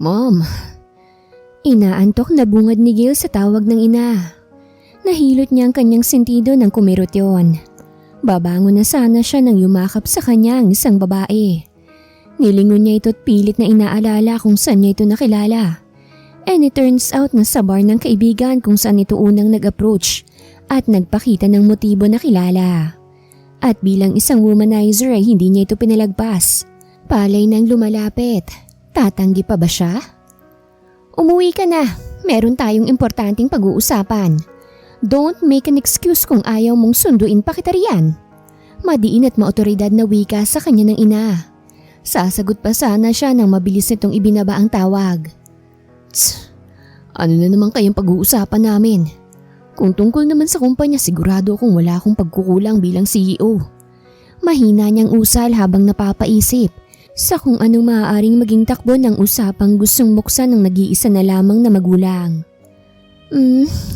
Mom. Inaantok na bungad ni Gil sa tawag ng ina. Nahilot niya ang kanyang sentido nang kumirot yon. Babangon na sana siya nang yumakap sa kanya ang isang babae. Nilingon niya ito at pilit na inaalala kung saan niya ito nakilala. And it turns out na sa bar ng kaibigan kung saan ito unang nag-approach at nagpakita ng motibo na kilala. At bilang isang womanizer ay hindi niya ito pinalagpas. Palay nang lumalapit. Tatanggi pa ba siya? Umuwi ka na. Meron tayong importanteng pag-uusapan. Don't make an excuse kung ayaw mong sunduin pa kita riyan. Madiin at maotoridad na wika sa kanya ng ina. Sasagot pa sana siya nang mabilis nitong ibinaba ang tawag. Tss, ano na naman kayang pag-uusapan namin? Kung tungkol naman sa kumpanya sigurado akong wala akong pagkukulang bilang CEO. Mahina niyang usal habang napapaisip sa kung anong maaaring maging takbo ng usapang gustong buksan ng nag-iisa na lamang na magulang.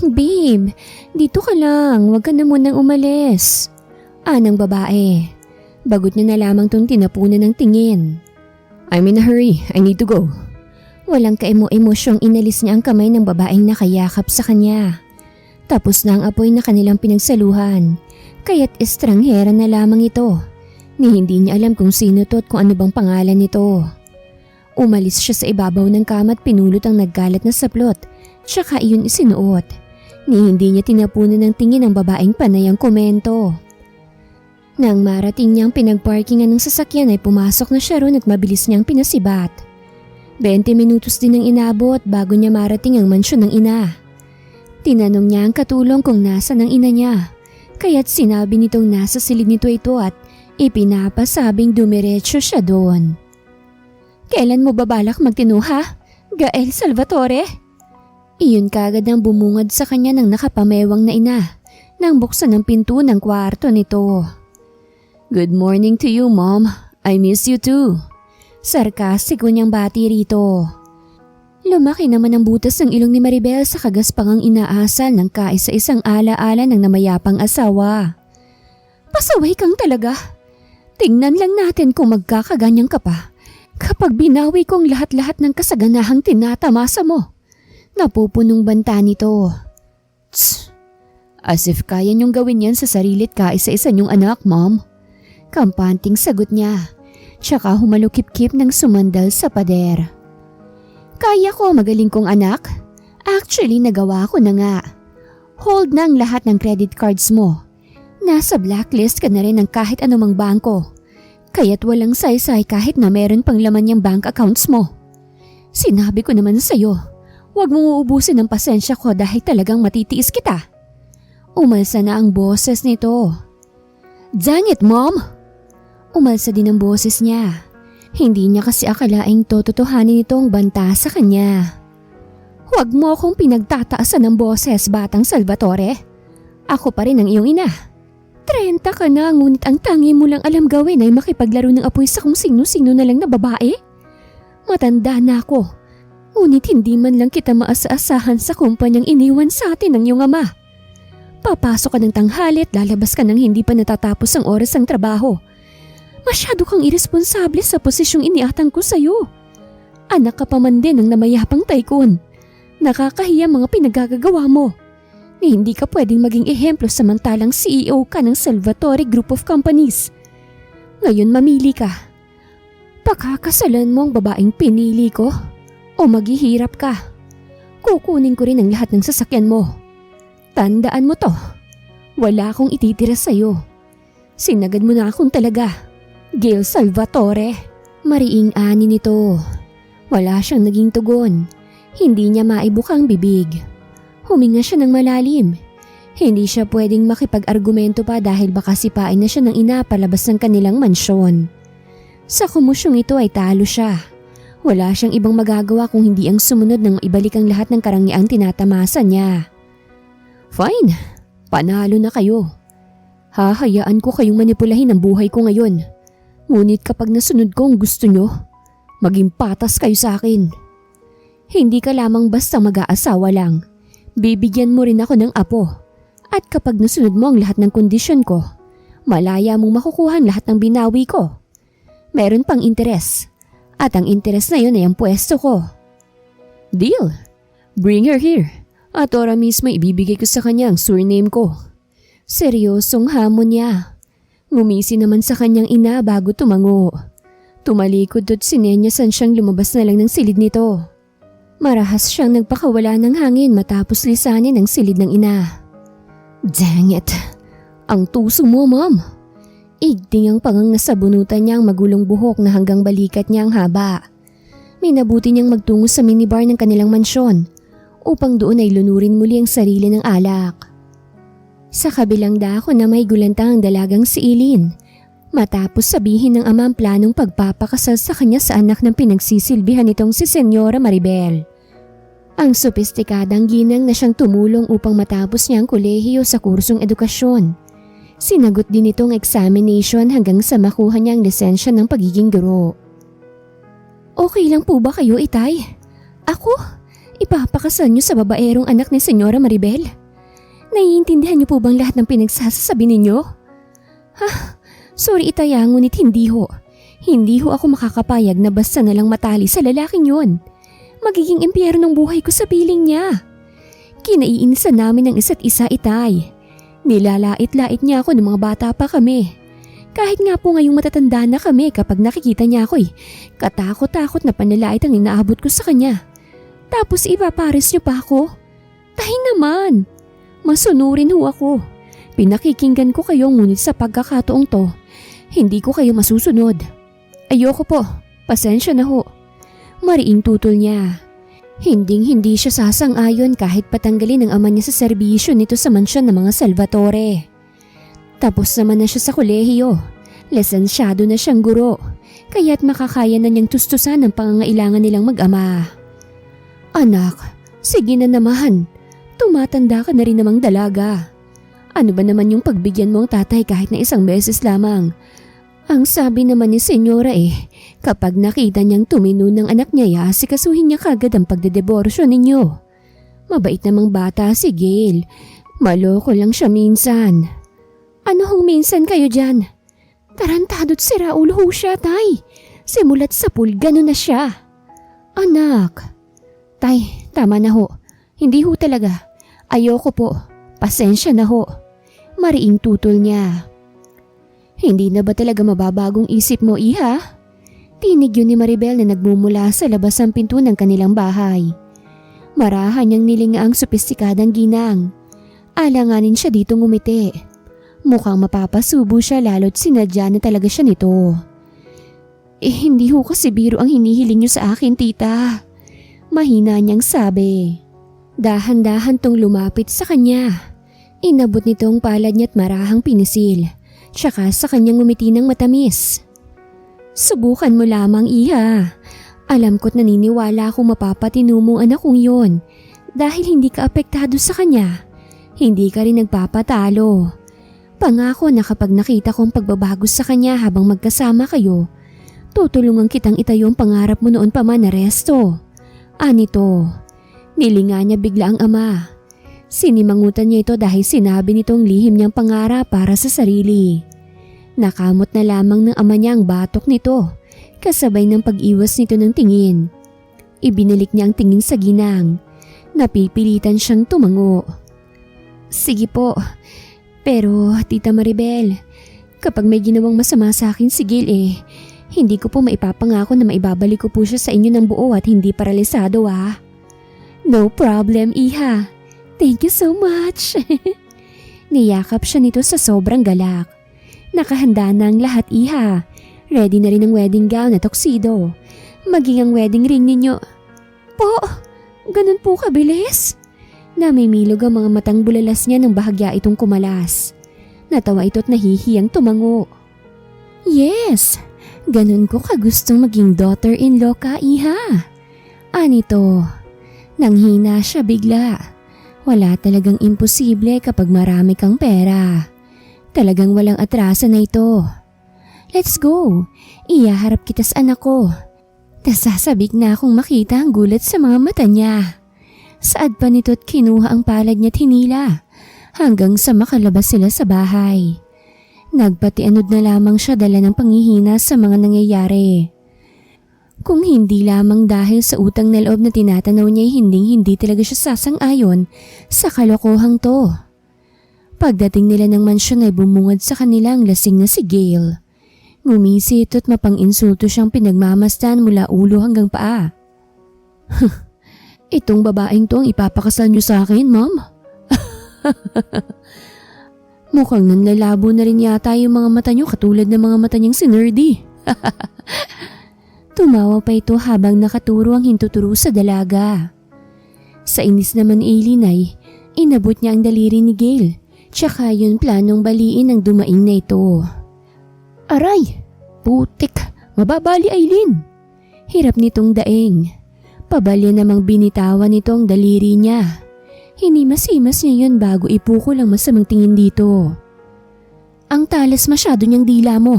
Babe, dito ka lang, wag ka na munang umalis. Anang babae. Bagot niya na lamang tong tinapunan ng tingin. I'm in a hurry, I need to go. Walang kaemo-emosyong inalis niya ang kamay ng babaeng nakayakap sa kanya. Tapos na ang apoy na kanilang pinagsaluhan, kaya't estranghera na lamang ito. Ni hindi niya alam kung sino to at kung ano bang pangalan nito. Umalis siya sa ibabaw ng kama at pinulot ang naggalat na saplot, tsaka iyon isinuot. Ni hindi niya tinapunan ng tingin ang babaeng panay ang komento. Nang marating niyang pinagparkingan ng sasakyan ay pumasok na siya ron at mabilis niyang pinasibat. 20 minutos din ang inabot bago niya marating ang mansyon ng ina. Tinanong niya ang katulong kung nasa ng ina niya, kaya't sinabi nitong nasa silid nito ito at ipinapasabing dumiretso siya doon. Kailan mo babalak magtinuha, Gael Salvatore? Iyon kagad ang bumungad sa kanya ng nakapamewang na ina nang buksan ang pinto ng kwarto nito. Good morning to you, Mom. I miss you too. Sarkastiko niyang bati rito. Lumaki naman ang butas ng ilong ni Maribel sa kagaspangang inaasal ng kaisa-isang ala-ala ng namayapang asawa. Pasaway kang talaga. Tingnan lang natin kung magkakaganyang ka pa. Kapag binawi kong lahat-lahat ng kasaganahang tinatamasa mo. Napupunong banta nito. Tss! As if kaya niyong gawin yan sa sarilit kaisa-isa niyong anak, Mom. Kampanting sagot niya. Tsaka humalukip-kip ng sumandal sa pader. Kaya ko, magaling kong anak. Actually, nagawa ko na nga. Hold na ang lahat ng credit cards mo. Nasa blacklist ka na rin ng kahit anumang bangko. Kaya't walang saysay kahit na meron pang laman yung bank accounts mo. Sinabi ko naman sa'yo, huwag mong uubusin ang pasensya ko dahil talagang matitiis kita. Umalsa na ang boses nito. Dang it, Mom! Umalsa din ang boses niya. Hindi niya kasi akalaing tototohanin itong banta sa kanya. Huwag mo akong pinagtataasan ng boses, Batang Salvatore. Ako pa rin ang iyong ina. 30 ka na, ngunit ang tangi mo lang alam gawin ay makipaglaro ng apoy sa kung sino-sino na lang na babae. Matanda na ako, ngunit hindi man lang kita maasa-asahan sa kumpanyang iniwan sa atin ng iyong ama. Papasok ka ng tanghali at lalabas ka ng hindi pa natatapos ang oras ng trabaho. Masyado kang iresponsable sa posisyong iniatang ko sa'yo. Anak ka pa man din ng namayapang tycoon. Nakakahiya mga pinagagagawa mo. Ni hindi ka pwedeng maging ehemplo samantalang CEO ka ng Salvatore Group of Companies. Ngayon mamili ka. Pakakasalan mo ang babaeng pinili ko o maghihirap ka. Kukunin ko rin ang lahat ng sasakyan mo. Tandaan mo to. Wala akong ititira sa'yo. Sinagad mo na akong talaga. Gil Salvatore. Mariing ani nito. Wala siyang naging tugon. Hindi niya maibukang bibig. Huminga siya ng malalim. Hindi siya pwedeng makipag-argumento pa dahil baka sipain na siya ng ina palabas ng kanilang mansyon. Sa komosyong ito ay talo siya. Wala siyang ibang magagawa kung hindi ang sumunod nang ibalik ang lahat ng karangyang tinatamasa niya. Fine, panalo na kayo. Hahayaan ko kayong manipulahin ang buhay ko ngayon. Ngunit kapag nasunod ko ang gusto nyo, maging patas kayo sa akin. Hindi ka lamang basta mag-aasawa lang. Bibigyan mo rin ako ng apo. At kapag nasunod mo ang lahat ng kondisyon ko, malaya mong makukuha ang lahat ng binawi ko. Meron pang interes. At ang interes na yun ay ang pwesto ko. Deal! Bring her here. At ora mismo ibibigay ko sa kanya ang surname ko. Seryosong hamon niya. Ngumisi naman sa kanyang ina bago tumango. Tumalikod at sinenyasan siyang lumabas na lang ng silid nito. Marahas siyang nagpakawala ng hangin matapos lisanin ang silid ng ina. Dang it! Ang tuso mo, Mom! Igting ang pangang nasabunutan niya ang magulong buhok na hanggang balikat niya ang haba. Minabuti niyang magtungo sa minibar ng kanilang mansyon upang doon ay lunurin muli ang sarili ng alak. Sa kabilang dako na may gulantang ang dalagang si Eileen, matapos sabihin ng ama ang planong pagpapakasal sa kanya sa anak ng pinagsisilbihan nitong si Senyora Maribel. Ang sopistikadang ginang na siyang tumulong upang matapos niya ang kolehiyo sa kursong edukasyon. Sinagot din itong examination hanggang sa makuha niya ang lisensya ng pagiging guro. Okay lang po ba kayo, Itay? Ako? Ipapakasal niyo sa babaerong anak ni Senyora Maribel? Naiintindihan niyo po bang lahat ng pinagsasasabi ninyo? Sorry Itay, ngunit hindi ho. Hindi ho ako makakapayag na basta na lang matali sa lalaking yon. Magiging impyernong buhay ko sa piling niya. Kinaiinisan namin ng isa't isa, Itay. Nilalait-lait niya ako ng mga bata pa kami. Kahit nga po ngayong matatanda na kami kapag nakikita niya ako katakot-takot na panlalait ang inaabot ko sa kanya. Tapos ipapares niyo pa ako? Tahi naman! Masunurin ho ako. Pinakikinggan ko kayo ngunit sa pagkakataong to, hindi ko kayo masusunod. Ayoko po, pasensya na ho. Mariing tutol niya. Hinding-hindi siya sasang-ayon kahit patanggalin ang ama niya sa serbisyo nito sa mansyon ng mga Salvatore. Tapos naman na siya sa kolehiyo. Lisensyado na siyang guro, kaya't makakaya na niyang tustusan ang pangangailangan nilang mag-ama. Anak, sige na naman. Tumatanda ka na rin namang dalaga. Ano ba naman yung pagbigyan mo ang tatay kahit na isang beses lamang? Ang sabi naman ni Senyora kapag nakita niyang tumino ng anak niya, asikasuhin niya kagad ang pagdedeborsyo ninyo. Mabait namang bata si Gail. Maloko lang siya minsan. Ano hong minsan kayo dyan? Tarantado't siraulo ho siya, Tay. Simulat sa pool, gano'n na siya. Anak. Tay, tama na ho. Hindi ho talaga. Ayoko po. Pasensya na ho. Mariing tutol niya. Hindi na ba talaga mababagong isip mo, Iha? Tinig yun ni Maribel na nagmumula sa labas ng pinto ng kanilang bahay. Marahan niyang nilinga ang sopistikadang ginang. Alanganin siya dito ngumiti. Mukhang mapapasubo siya lalo't sinadya na talaga siya nito. Hindi ho kasi biro ang hinihiling niyo sa akin, tita. Mahina niyang sabi. Dahan-dahan tong lumapit sa kanya. Inabot nitong palad niya't marahang pinisil. Tsaka sa kanyang ngumiti ng matamis. Subukan mo lamang, Iha. Alam ko't naniniwala akong mapapatino mo anak kong yon. Dahil hindi ka apektado sa kanya. Hindi ka rin nagpapatalo. Pangako na kapag nakita kong pagbabago sa kanya habang magkasama kayo, tutulungan kitang itayo ang pangarap mo noon pa man na resto. Anito, nilinga niya bigla ang ama. Sinimangutan niya ito dahil sinabi nitong lihim niyang pangarap para sa sarili. Nakamot na lamang ng ama niya ang batok nito, kasabay ng pag-iwas nito ng tingin. Ibinalik niya ang tingin sa ginang. Napipilitan siyang tumango. Sige po, pero Tita Maribel, kapag may ginawang masama sa akin si Gil hindi ko po maipapangako na maibabalik ko po siya sa inyo ng buo at hindi paralisado No problem, Iha. Thank you so much. Niyakap siya nito sa sobrang galak. Nakahanda na ang lahat, Iha. Ready na rin ang wedding gown na tuxedo. Maging ang wedding ring ninyo. Po, ganun po kabilis? Namimilog ang mga matang bulalas niya nang bahagya itong kumalas. Natawa ito't nahihiyang tumango. Yes, ganun ko kagustong maging daughter-in-law ka, Iha. Anito, nanghina siya bigla. Wala talagang imposible kapag marami kang pera. Talagang walang atrasa na ito. Let's go. Iyaharap kita sa anak ko. Nasasabik na akong makita ang gulat sa mga mata niya. Saad pa nito't kinuha ang palad niya't hinila hanggang sa makalabas sila sa bahay. Nagpatianod na lamang siya dala ng panghihina sa mga nangyayari. Kung hindi lamang dahil sa utang na loob na tinatanaw niya hindi talaga siya sasang-ayon sa kalokohang to. Pagdating nila ng mansyon ay bumungad sa kanilang lasing na si Gail. Ngumisit at mapang-insulto siyang pinagmamasdan mula ulo hanggang paa. Itong babaeng to ang ipapakasal niyo sa akin, ma'am? Mukhang nanlalabo na rin yata yung mga mata niyo katulad ng mga mata niyang si Nerdy. Tumawa pa ito habang nakaturo ang hintuturo sa dalaga. Sa inis naman ni Aileen ay inabot niya ang daliri ni Gail, tsaka yun planong baliin ang dumaing na ito. Aray! Putik! Mababali, Aileen! Hirap nitong daing. Pabalya namang binitawan nito ang daliri niya. Hinimas-himas niya yun bago ipukol ang masamang tingin dito. Ang talas masyado niyang dila mo.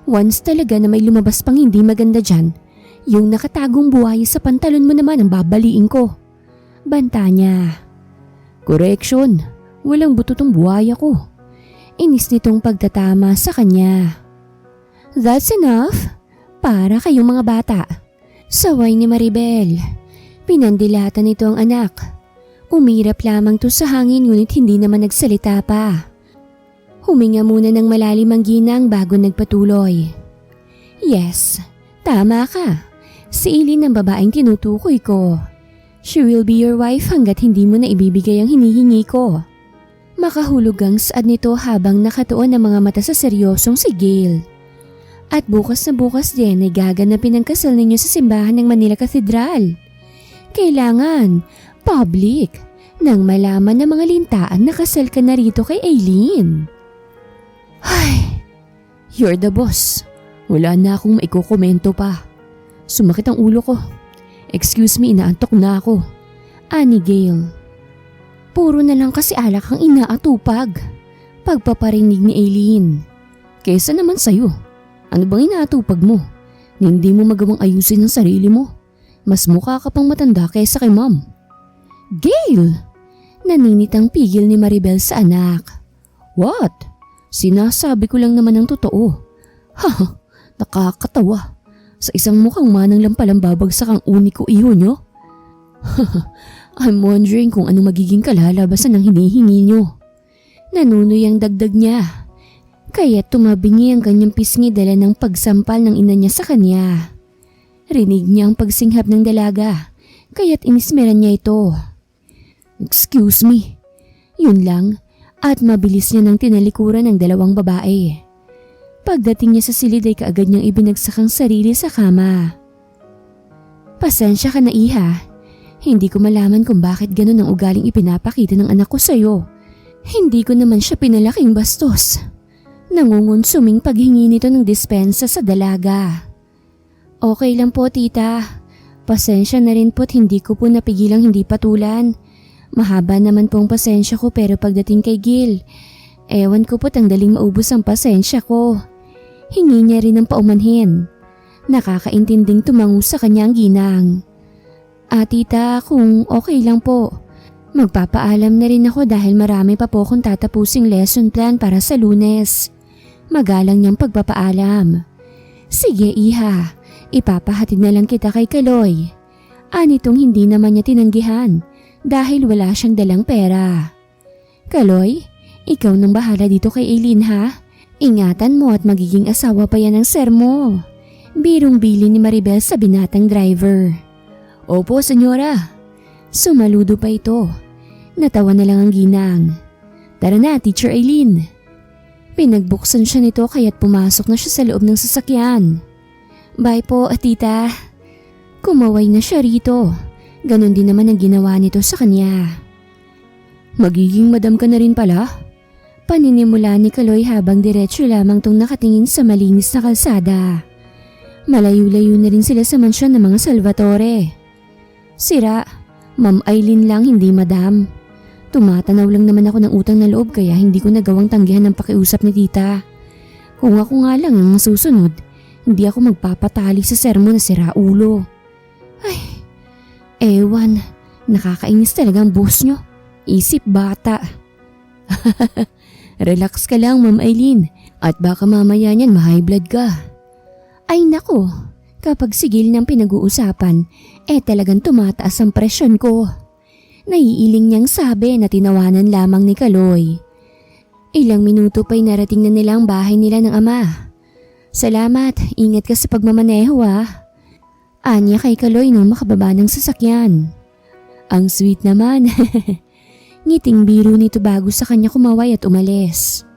Once talaga na may lumabas pang hindi maganda dyan, yung nakatagong buhaya sa pantalon mo naman ang babaliin ko. Banta niya. Correction, walang buto tong buhaya ko. Inis nitong pagtatama sa kanya. That's enough. Para kayong mga bata. Saway ni Maribel. Pinandilatan nito ang anak. Umirap lamang to sa hangin ngunit hindi naman nagsalita pa. Huminga muna ng malalim ang ginang bago nagpatuloy. Yes, tama ka. Si Aileen ang babaeng tinutukoy ko. She will be your wife hanggat hindi mo na ibibigay ang hinihingi ko. Makahulog ang saad nito habang nakatuon ang mga mata sa seryosong si Gail. At bukas na bukas din ay gaganapin ang kasal ninyo sa simbahan ng Manila Cathedral. Kailangan, public, nang malaman ng mga lintaan na kasal ka na rito kay Aileen. Ay, you're the boss. Wala na akong maikukomento pa. Sumakit ang ulo ko. Excuse me, inaantok na ako. Ani Gail. Puro na lang kasi alak ang inaatupag. Pagpaparinig ni Aileen. Kesa naman sa'yo. Ano bang inaatupag mo? Na hindi mo magawang ayusin ang sarili mo. Mas mukha ka pang matanda kaysa kay ma'am. Gail! Naninit ang pigil ni Maribel sa anak. What? Sinasabi ko lang naman ang totoo. Ha, nakakatawa. Sa isang mukhang manang lang palang babagsak ang uniko iho nyo. I'm wondering kung anong magiging kalalabasan ng hinihingi nyo. Nanunoy ang dagdag niya. Kaya tumabingi ang kanyang pisngi dala ng pagsampal ng ina niya sa kanya. Rinig niya ang pagsinghap ng dalaga, kaya't inismeran niya ito. Excuse me. Yun lang, at mabilis niya nang tinalikuran ng dalawang babae. Pagdating niya sa silid ay kaagad niyang ibinagsak ang sarili sa kama. Pasensya ka na, iha. Hindi ko malaman kung bakit ganun ang ugaling ipinapakita ng anak ko sa'yo. Hindi ko naman siya pinalaking bastos. Nangungunsuming paghingi nito ng dispensa sa dalaga. Okay lang po, tita. Pasensya na rin po't hindi ko po napigilang hindi patulan. Mahaba naman po ang pasensya ko pero pagdating kay Gil, ewan ko po't ang daling maubos ang pasensya ko. Hingi niya rin ng paumanhin. Nakakaintinding tumango sa kanya ang ginang. Tita, kung okay lang po, magpapaalam na rin ako dahil marami pa po akong tatapusing lesson plan para sa Lunes. Magalang niyang pagpapaalam. Sige, iha. Ipapahatid na lang kita kay Kaloy. Anitong hindi naman niya tinanggihan dahil wala siyang dalang pera. Kaloy, ikaw nang bahala dito kay Aileen, ha? Ingatan mo at magiging asawa pa yan ng sir mo. Birong bili ni Maribel sa binatang driver. Opo, senyora. Sumaludo pa ito. Natawa na lang ang ginang. Tara na, Teacher Aileen. Pinagbuksan siya nito kaya't pumasok na siya sa loob ng sasakyan. Bye po, tita. Kumaway na siya rito. Ganon din naman ang ginawa nito sa kanya. Magiging madam ka na rin pala? Paninimula ni Kaloy habang diretsyo lamang tong nakatingin sa malinis na kalsada. Malayo-layo na rin sila sa mansyon ng mga Salvatore. Sira, Ma'am Aileen lang hindi madam. Tumatanaw lang naman ako ng utang na loob kaya hindi ko nagawang tanggihan ng pakiusap ni tita. Kung ako nga lang ang masusunod, hindi ako magpapatali sa sermon na sira ulo. Ay, ewan, nakakainis talaga ang boss nyo. Isip bata. Relax ka lang, Ma'am Aileen, at baka mamaya niyan ma-high blood ka. Ay nako, Kapag sigil ng pinag-uusapan, talagang tumataas ang presyon ko. Naiiling niyang sabi na tinawanan lamang ni Kaloy. Ilang minuto pa'y narating na nila ang bahay nila ng ama. Salamat, ingat ka sa pagmamaneho Anya kay Kaloy nung makababa ng sasakyan. Ang sweet naman. Ngiting biro nito bago sa kanya kumaway at umalis.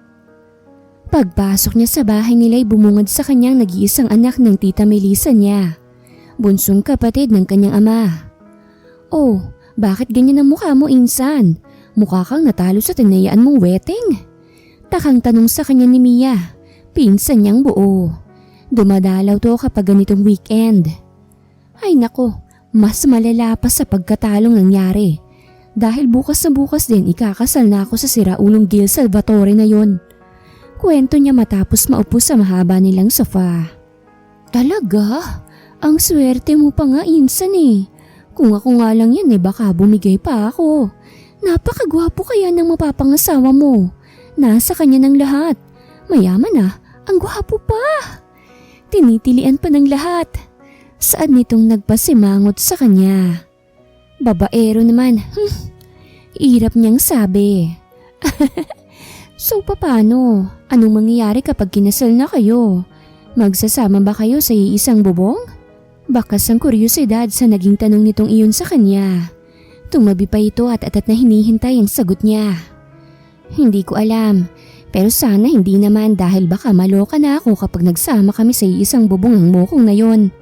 Pagpasok niya sa bahay nila ay bumungad sa kanyang nag-iisang anak ng tita Melissa niya, bunsong kapatid ng kanyang ama. Oh, bakit ganyan ang mukha mo, insan? Mukha kang natalo sa tinayaan mong wedding. Takang tanong sa kanya ni Mia, pinsan niyang buo. Dumadalaw to kapag ganitong weekend. Ay nako, mas malala pa sa pagkatalong nangyari. Dahil bukas na bukas din ikakasal na ako sa siraulong Gil Salvatore na yon. Kwento niya matapos maupo sa mahaba nilang sofa. Talaga? Ang swerte mo pa nga, insan Kung ako nga lang yan baka bumigay pa ako. Napakagwapo kaya ng mapapangasawa mo. Nasa kanya ng lahat. Mayaman ang gwapo pa. Tinitilian pa ng lahat. Saan nitong nagpasimangot sa kanya? Babaero naman. Irap niyang sabi. So paano? Anong mangyayari kapag kinasal na kayo? Magsasama ba kayo sa iisang bubong? Bakas ang kuryosidad sa naging tanong nitong iyon sa kanya. Tumabi pa ito at atat na hinihintay ang sagot niya. Hindi ko alam, pero sana hindi naman dahil baka maloka na ako kapag nagsama kami sa iisang bubong ng mokong na yon.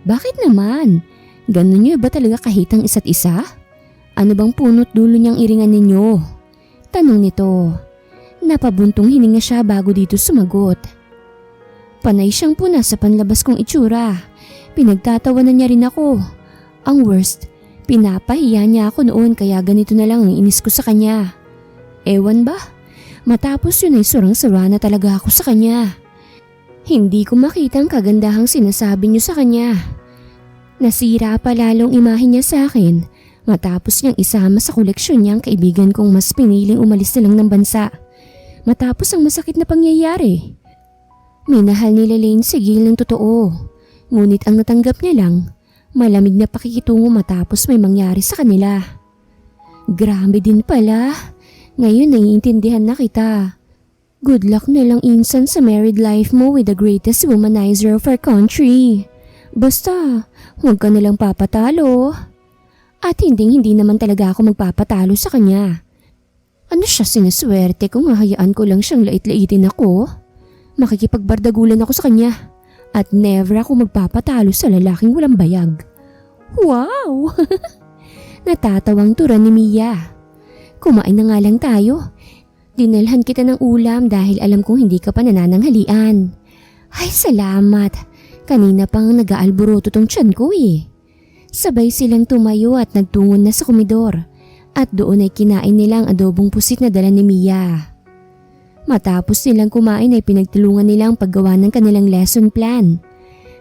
Bakit naman? Ganun niyo ba talaga kahit ang isa't isa? Ano bang punot dulo niyang iringan ninyo? Tanong nito. Napabuntong hininga siya bago dito sumagot. Panay siyang puna sa panlabas kong itsura. Pinagtatawanan niya rin ako. Ang worst, pinapahiya niya ako noon kaya ganito na lang ang inis ko sa kanya. Ewan ba? Matapos yun ay surang-sura na talaga ako sa kanya. Hindi ko makita ang kagandahang sinasabi niyo sa kanya. Nasira pa lalong imahe niya sa akin matapos niyang isama sa koleksyon niya ang kaibigan kong mas piniling umalis na lang ng bansa. Matapos ang masakit na pangyayari. Minahal nila Lane si Gil ng totoo. Ngunit ang natanggap niya lang, malamig na pakikitungo matapos may mangyari sa kanila. Grabe din pala. Ngayon naiintindihan na kita. Good luck na lang insan sa married life mo with the greatest womanizer of our country. Basta, huwag ka nalang papatalo. At hindi naman talaga ako magpapatalo sa kanya. Ano siya sinaswerte kung hahayaan ko lang siyang lait-laitin ako? Makikipagbardagulan ako sa kanya at never ako magpapatalo sa lalaking walang bayag. Wow! Natatawang tura ni Mia. Kumain na nga lang tayo. Dinalhan kita ng ulam dahil alam kong hindi ka pa nanananghalian. Ay salamat. Kanina pang nag-aalburoto tong tiyan ko Sabay silang tumayo at nagtungon na sa komedor. At doon ay kinain nila ang adobong pusit na dala ni Mia. Matapos nilang kumain ay pinagtulungan nila ang paggawa ng kanilang lesson plan.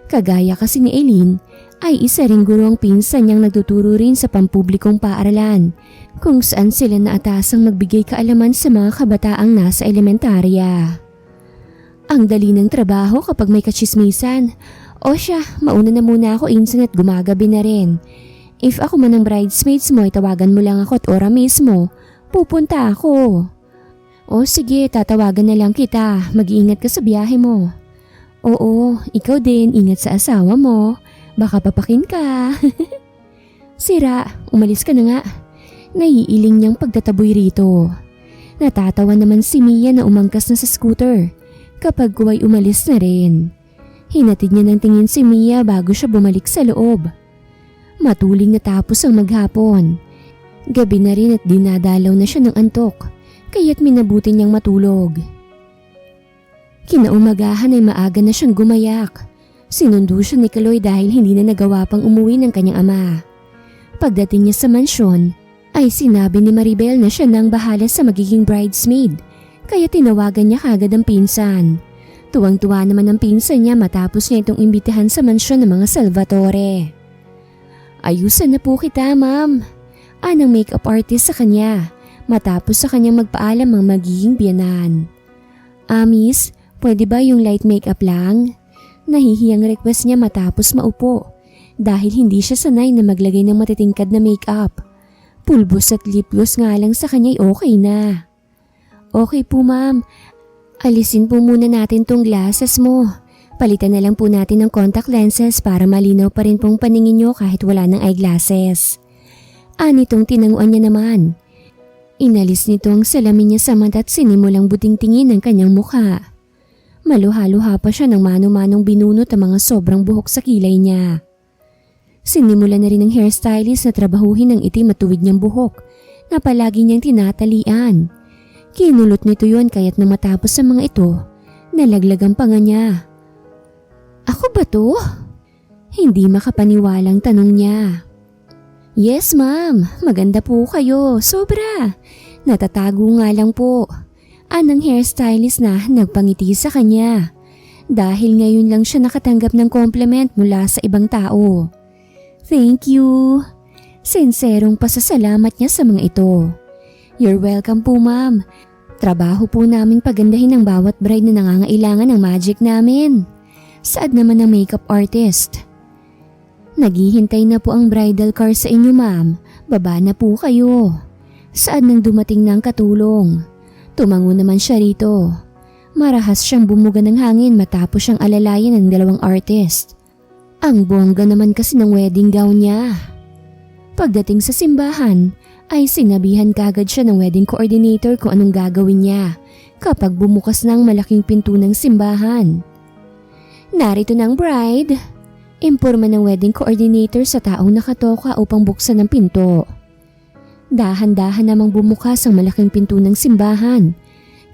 Kagaya kasi ni Eileen ay isa ring guro ang pinsan niyang nagtuturo rin sa pampublikong paaralan kung saan sila naatasang magbigay kaalaman sa mga kabataang nasa elementarya. Ang dali ng trabaho kapag may katsismisan. O siya, mauna na muna ako insan at gumagabi na rin. If ako man ang bridesmaids mo, tawagan mo lang ako at ora mismo. Pupunta ako. O sige, tatawagan na lang kita. Mag-iingat ka sa biyahe mo. Oo, ikaw din, ingat sa asawa mo. Baka papakin ka. Sira, umalis ka na nga. Naiiling niyang pagtataboy rito. Natatawa naman si Mia na umangkas na sa scooter kapag kuway umalis na rin. Hinatid niya ng tingin si Mia bago siya bumalik sa loob. Matuling natapos ang maghapon. Gabi na rin at dinadalaw na siya ng antok, kaya't minabuti niyang matulog. Kinaumagahan ay maaga na siyang gumayak. Sinundo siya ni Kaloy dahil hindi na nagawa pang umuwi ng kanyang ama. Pagdating niya sa mansyon, ay sinabi ni Maribel na siya nang bahala sa magiging bridesmaid, kaya tinawagan niya kagad ang pinsan. Tuwang-tuwa naman ang pinsan niya matapos niya itong imbitahan sa mansyon ng mga Salvatore. Ayusan na po kita, ma'am. Anang makeup artist sa kanya matapos sa kanyang magpaalam ang magiging biyanan. Miss, pwede ba yung light makeup lang? Nahihiyang request niya matapos maupo dahil hindi siya sanay na maglagay ng matitingkad na makeup. Pulbos at lip gloss nga lang sa kanya'y okay na. Okay po ma'am, alisin po muna natin tong glasses mo. Palitan na lang po natin ng contact lenses para malinaw pa rin pong paningin nyo kahit wala ng eyeglasses. Anitong tinanguan niya naman. Inalis nito ang salamin niya sa mata at sinimulang buting-tingin ang kanyang mukha. Maluha-luha pa siya ng mano-manong binunot ang mga sobrang buhok sa kilay niya. Sinimula na rin ng hairstylist na trabahuhin ang itim at tuwid niyang buhok na palagi niyang tinatalian. Kinulot nito yon kaya't nang matapos sa mga ito, nalaglag ang panga niya. Ako ba to? Hindi makapaniwalang tanong niya. Yes ma'am, maganda po kayo, sobra. Natatago nga lang po. Anang hairstylist na nagpangiti sa kanya. Dahil ngayon lang siya nakatanggap ng compliment mula sa ibang tao. Thank you. Sinserong pasasalamat niya sa mga ito. You're welcome po ma'am. Trabaho po naming pagandahin ang bawat bride na nangangailangan ng magic namin. Saad naman ng makeup artist. Naghihintay na po ang bridal car sa inyo ma'am. Baba na po kayo. Saad nang dumating ng katulong. Tumango naman siya rito. Marahas siyang bumuga ng hangin matapos siyang alalayan ng dalawang artist. Ang bongga naman kasi ng wedding gown niya. Pagdating sa simbahan, ay sinabihan kagad siya ng wedding coordinator kung anong gagawin niya kapag bumukas ng malaking pinto ng simbahan. Narito na ang bride. Imporma ng wedding coordinator sa taong nakatoka upang buksan ang pinto. Dahan-dahan namang bumukas ang malaking pinto ng simbahan,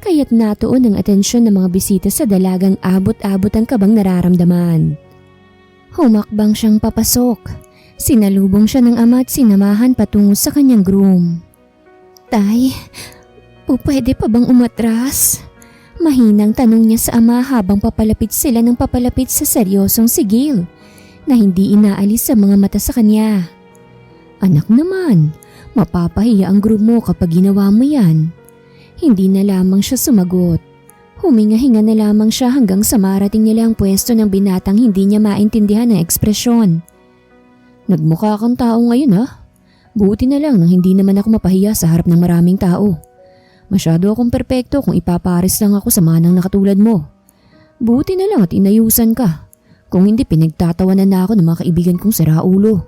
kaya't natuon ang atensyon ng mga bisita sa dalagang abot-abot ang kabang nararamdaman. Humakbang siyang papasok. Sinalubong siya ng ama at sinamahan patungo sa kanyang groom. Tay, pwede pa bang umatras? Mahinang tanong niya sa ama habang papalapit sila ng papalapit sa seryosong sigil na hindi inaalis sa mga mata sa kanya. Anak naman, mapapahiya ang groom mo kapag ginawa mo yan. Hindi na lamang siya sumagot. Huminga-hinga na lamang siya hanggang sa marating nila ang pwesto ng binatang hindi niya maintindihan ang ekspresyon. Nagmukha kang tao ngayon ha? Buti na lang nang hindi naman ako mapahiya sa harap ng maraming tao. Masyado akong perpekto kung ipaparis lang ako sa manang nakatulad mo. Buti na lang at inayusan ka. Kung hindi pinagtatawanan na ako ng mga kaibigan kong siraulo.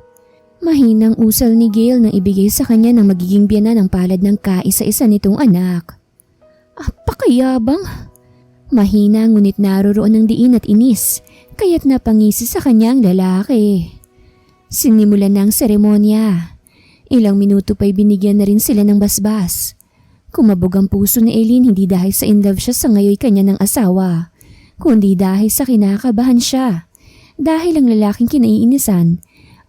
Mahinang usal ni Gail nang ibigay sa kanya ng magiging biyanan ng palad ng kaisa-isa nitong anak. Pakayabang. Mahina ngunit naroroon ng diin at inis kaya't napangisi sa kanya ang lalaki. Sinimulan na ang seremonya. Ilang minuto pa'y binigyan na rin sila ng basbas. Kumabog ang puso ni Eileen hindi dahil sa inlove siya sa ngayoy kanya ng asawa, kundi dahil sa kinakabahan siya. Dahil ang lalaking kinaiinisan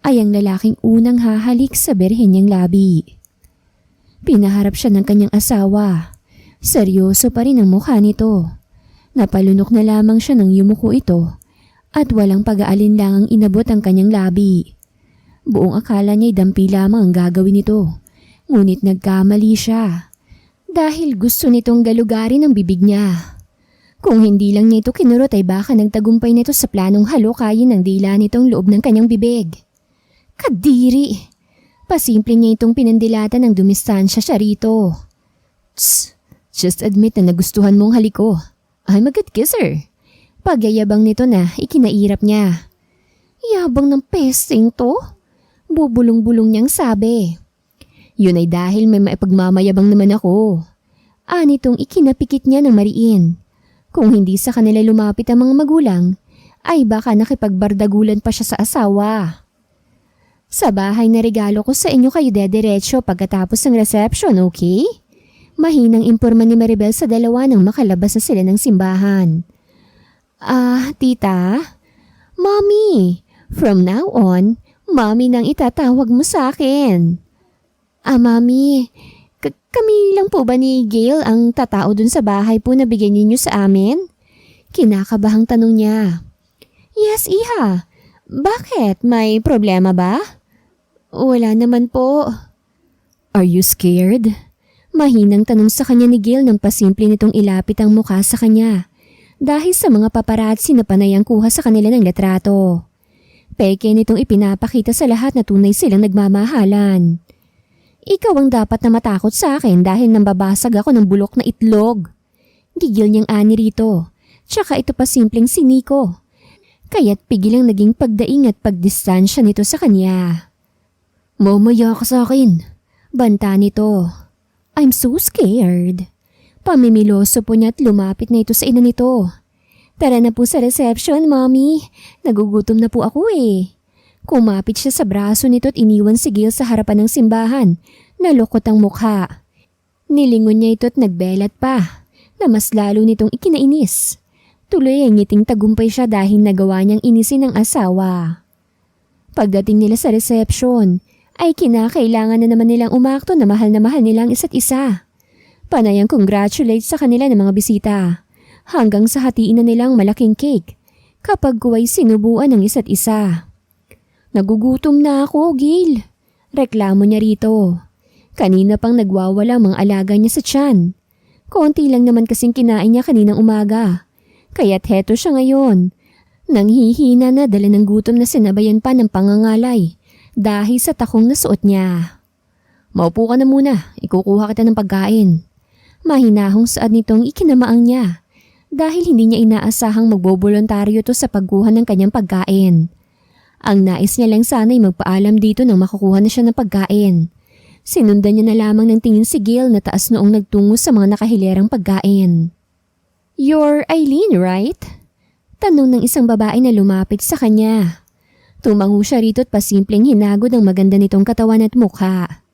ay ang lalaking unang hahalik sa berhen niyang labi. Pinaharap siya ng kanyang asawa. Seryoso pa rin ang mukha nito. Napalunok na lamang siya ng yumuko ito at walang pag-aalinlangang inabot ang kanyang labi. Buong akala niya'y dampi lamang ang gagawin nito, ngunit nagkamali siya. Dahil gusto nitong galugarin ang bibig niya. Kung hindi lang niya ito kinurot ay baka nagtagumpay nito sa planong halukayin ng dila nitong loob ng kanyang bibig. Kadiri! Pasimple niya itong pinandilatan ng dumistansya siya rito. Tss! Just admit na nagustuhan mong haliko. I'm a good kisser. Pagyayabang nito na ikinairap niya. Yabang ng pesting to? Bubulong-bulong niyang sabi. Yun ay dahil may maipagmamayabang naman ako. Anitong ikinapikit niya ng mariin. Kung hindi sa kanila lumapit ang mga magulang, ay baka nakipagbardagulan pa siya sa asawa. Sa bahay na regalo ko sa inyo kayo dediretso pagkatapos ng reception, okay? Mahinang imporma ni Maribel sa dalawa nang makalabas na sila ng simbahan. Tita? Mommy, from now on, Mommy nang itatawag mo sa akin. Mami, kami lang po ba ni Gail ang tatao dun sa bahay po na bigyan ninyo sa amin? Kinakabahang tanong niya. Yes, Iha. Bakit? May problema ba? Wala naman po. Are you scared? Mahinang tanong sa kanya ni Gail nang pasimple nitong ilapit ang mukha sa kanya. dahil sa mga paparazzi na panayang kuha sa kanila ng litrato. Peke nitong ipinapakita sa lahat na tunay silang nagmamahalan. Ikaw ang dapat na matakot sa akin dahil nambabasag ako ng bulok na itlog. Gigil niyang ani rito. Tsaka ito pa simpleng siniko. Kaya't pigilang naging pagdaing at pagdistansya nito sa kanya. Mamaya ka sa akin. Banta nito. I'm so scared. Pamimiloso po niya at lumapit na ito sa ina nito. Tara na po sa reception, Mommy. Nagugutom na po ako eh. Kumapit siya sa braso nito at iniwan si Gail sa harapan ng simbahan. Nalukot ang mukha. Nilingon niya ito at nagbelat pa, na mas lalo nitong ikinainis. Tuloy ay ngiting tagumpay siya dahil nagawa niyang inisin ang asawa. Pagdating nila sa reception, ay kinakailangan na naman nilang umakto na mahal nilang isa't isa. Panayang congratulate sa kanila ng mga bisita. Hanggang sa hatiin na nilang malaking cake kapag kuwa'y sinubuan ng isa't isa. Nagugutom na ako, Gil. Reklamo niya rito. Kanina pang nagwawala mga alaga niya sa tiyan. Konti lang naman kasing kinain niya kaninang umaga. Kaya't heto siya ngayon. Nanghihina na dala ng gutom na sinabayan pa ng pangangalay dahil sa takong nasuot niya. Maupo ka na muna, ikukuha kita ng pagkain. Mahinahong saad nitong ikinamaang niya. Dahil hindi niya inaasahang magbobolontaryo to sa pagkuha ng kanyang pagkain. Ang nais niya lang sana'y magpaalam dito nang makukuha na siya ng pagkain. Sinundan niya na lamang ng tingin si Gail na taas noong nagtungo sa mga nakahilerang pagkain. You're Eileen, right? Tanong ng isang babae na lumapit sa kanya. Tumango siya rito at pasimpleng hinagod ang maganda nitong katawan at mukha.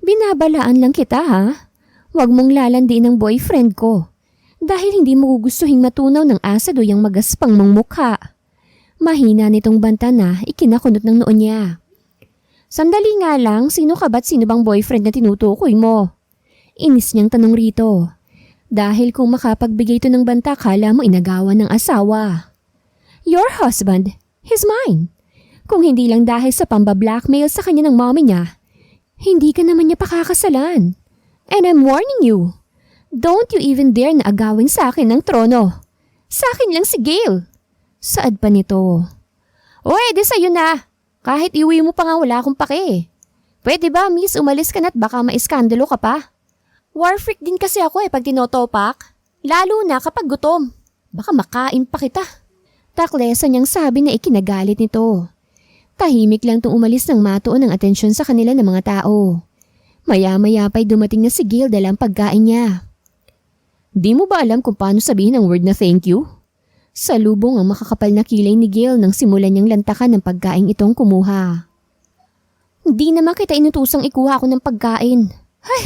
Binabalaan lang kita ha. Huwag mong lalandiin ang boyfriend ko. Dahil hindi mo gugustuhin matunaw ng asad o yung magaspang mong mukha. Mahina nitong banta na ikinakunot ng noon niya. Sandali nga lang, sino ka ba't sino bang boyfriend na tinutukoy mo? Inis niyang tanong rito. Dahil kung makapagbigay ito ng banta, kala mo inagawan ng asawa. Your husband, he's mine. Kung hindi lang dahil sa pambablackmail sa kanya ng mommy niya, hindi ka naman niya pakakasalan. And I'm warning you. Don't you even dare na agawin sa akin ng trono. Sa akin lang si Gail. Saad pa nito. O edi sa'yo na. Kahit iuwi mo pa nga wala akong pake. Pwede ba miss umalis ka na at baka maiskandalo ka pa? War freak din kasi ako pag tinotopak. Lalo na kapag gutom. Baka makain pa kita. Taklesa niyang sabi na ikinagalit nito. Tahimik lang itong umalis ng matuon ng atensyon sa kanila ng mga tao. Maya-maya pa'y dumating na si Gail dalang pagkain niya. Di mo ba alam kung paano sabihin ang word na thank you? Salubong ang makakapal na kilay ni Gail nang simulan niyang lantakan ng pagkain itong kumuha. Hindi naman kita inutusang ikuha ako ng pagkain. Ay,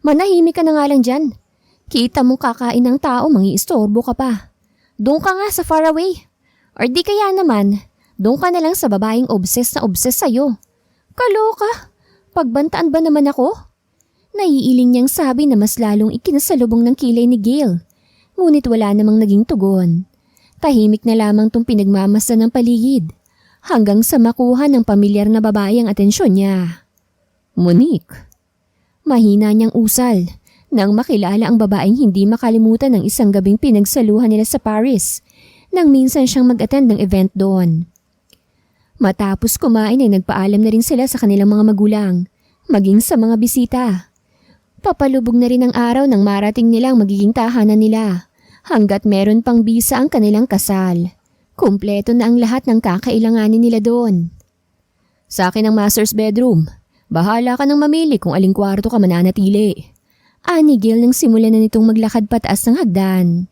manahimik ka na nga lang dyan. Kita mong kakain ng tao, mangiistorbo ka pa. Doon ka nga sa far away. Or di kaya naman, doon ka na lang sa babaeng obsessed na obsessed sa'yo. Kaloka, pagbantaan ba naman ako? Naiiling niyang sabi na mas lalong ikinasalubong ng kilay ni Gail. Ngunit wala namang naging tugon. Tahimik na lamang tong pinagmamasa ng paligid. Hanggang sa makuha ng pamilyar na babae ang atensyon niya. Monique. Mahina niyang usal nang makilala ang babaeng hindi makalimutan ng isang gabing pinagsaluhan nila sa Paris nang minsan siyang mag-attend ng event doon. Matapos kumain ay nagpaalam na rin sila sa kanilang mga magulang, maging sa mga bisita. Papalubog na rin ang araw nang marating nilang magiging tahanan nila hanggat meron pang bisa ang kanilang kasal. Kumpleto na ang lahat ng kakailanganin nila doon. Sa akin ang master's bedroom. Bahala ka nang mamili kung aling kwarto ka mananatili. Ani Gail nang simulan na nitong maglakad pataas ng hagdan.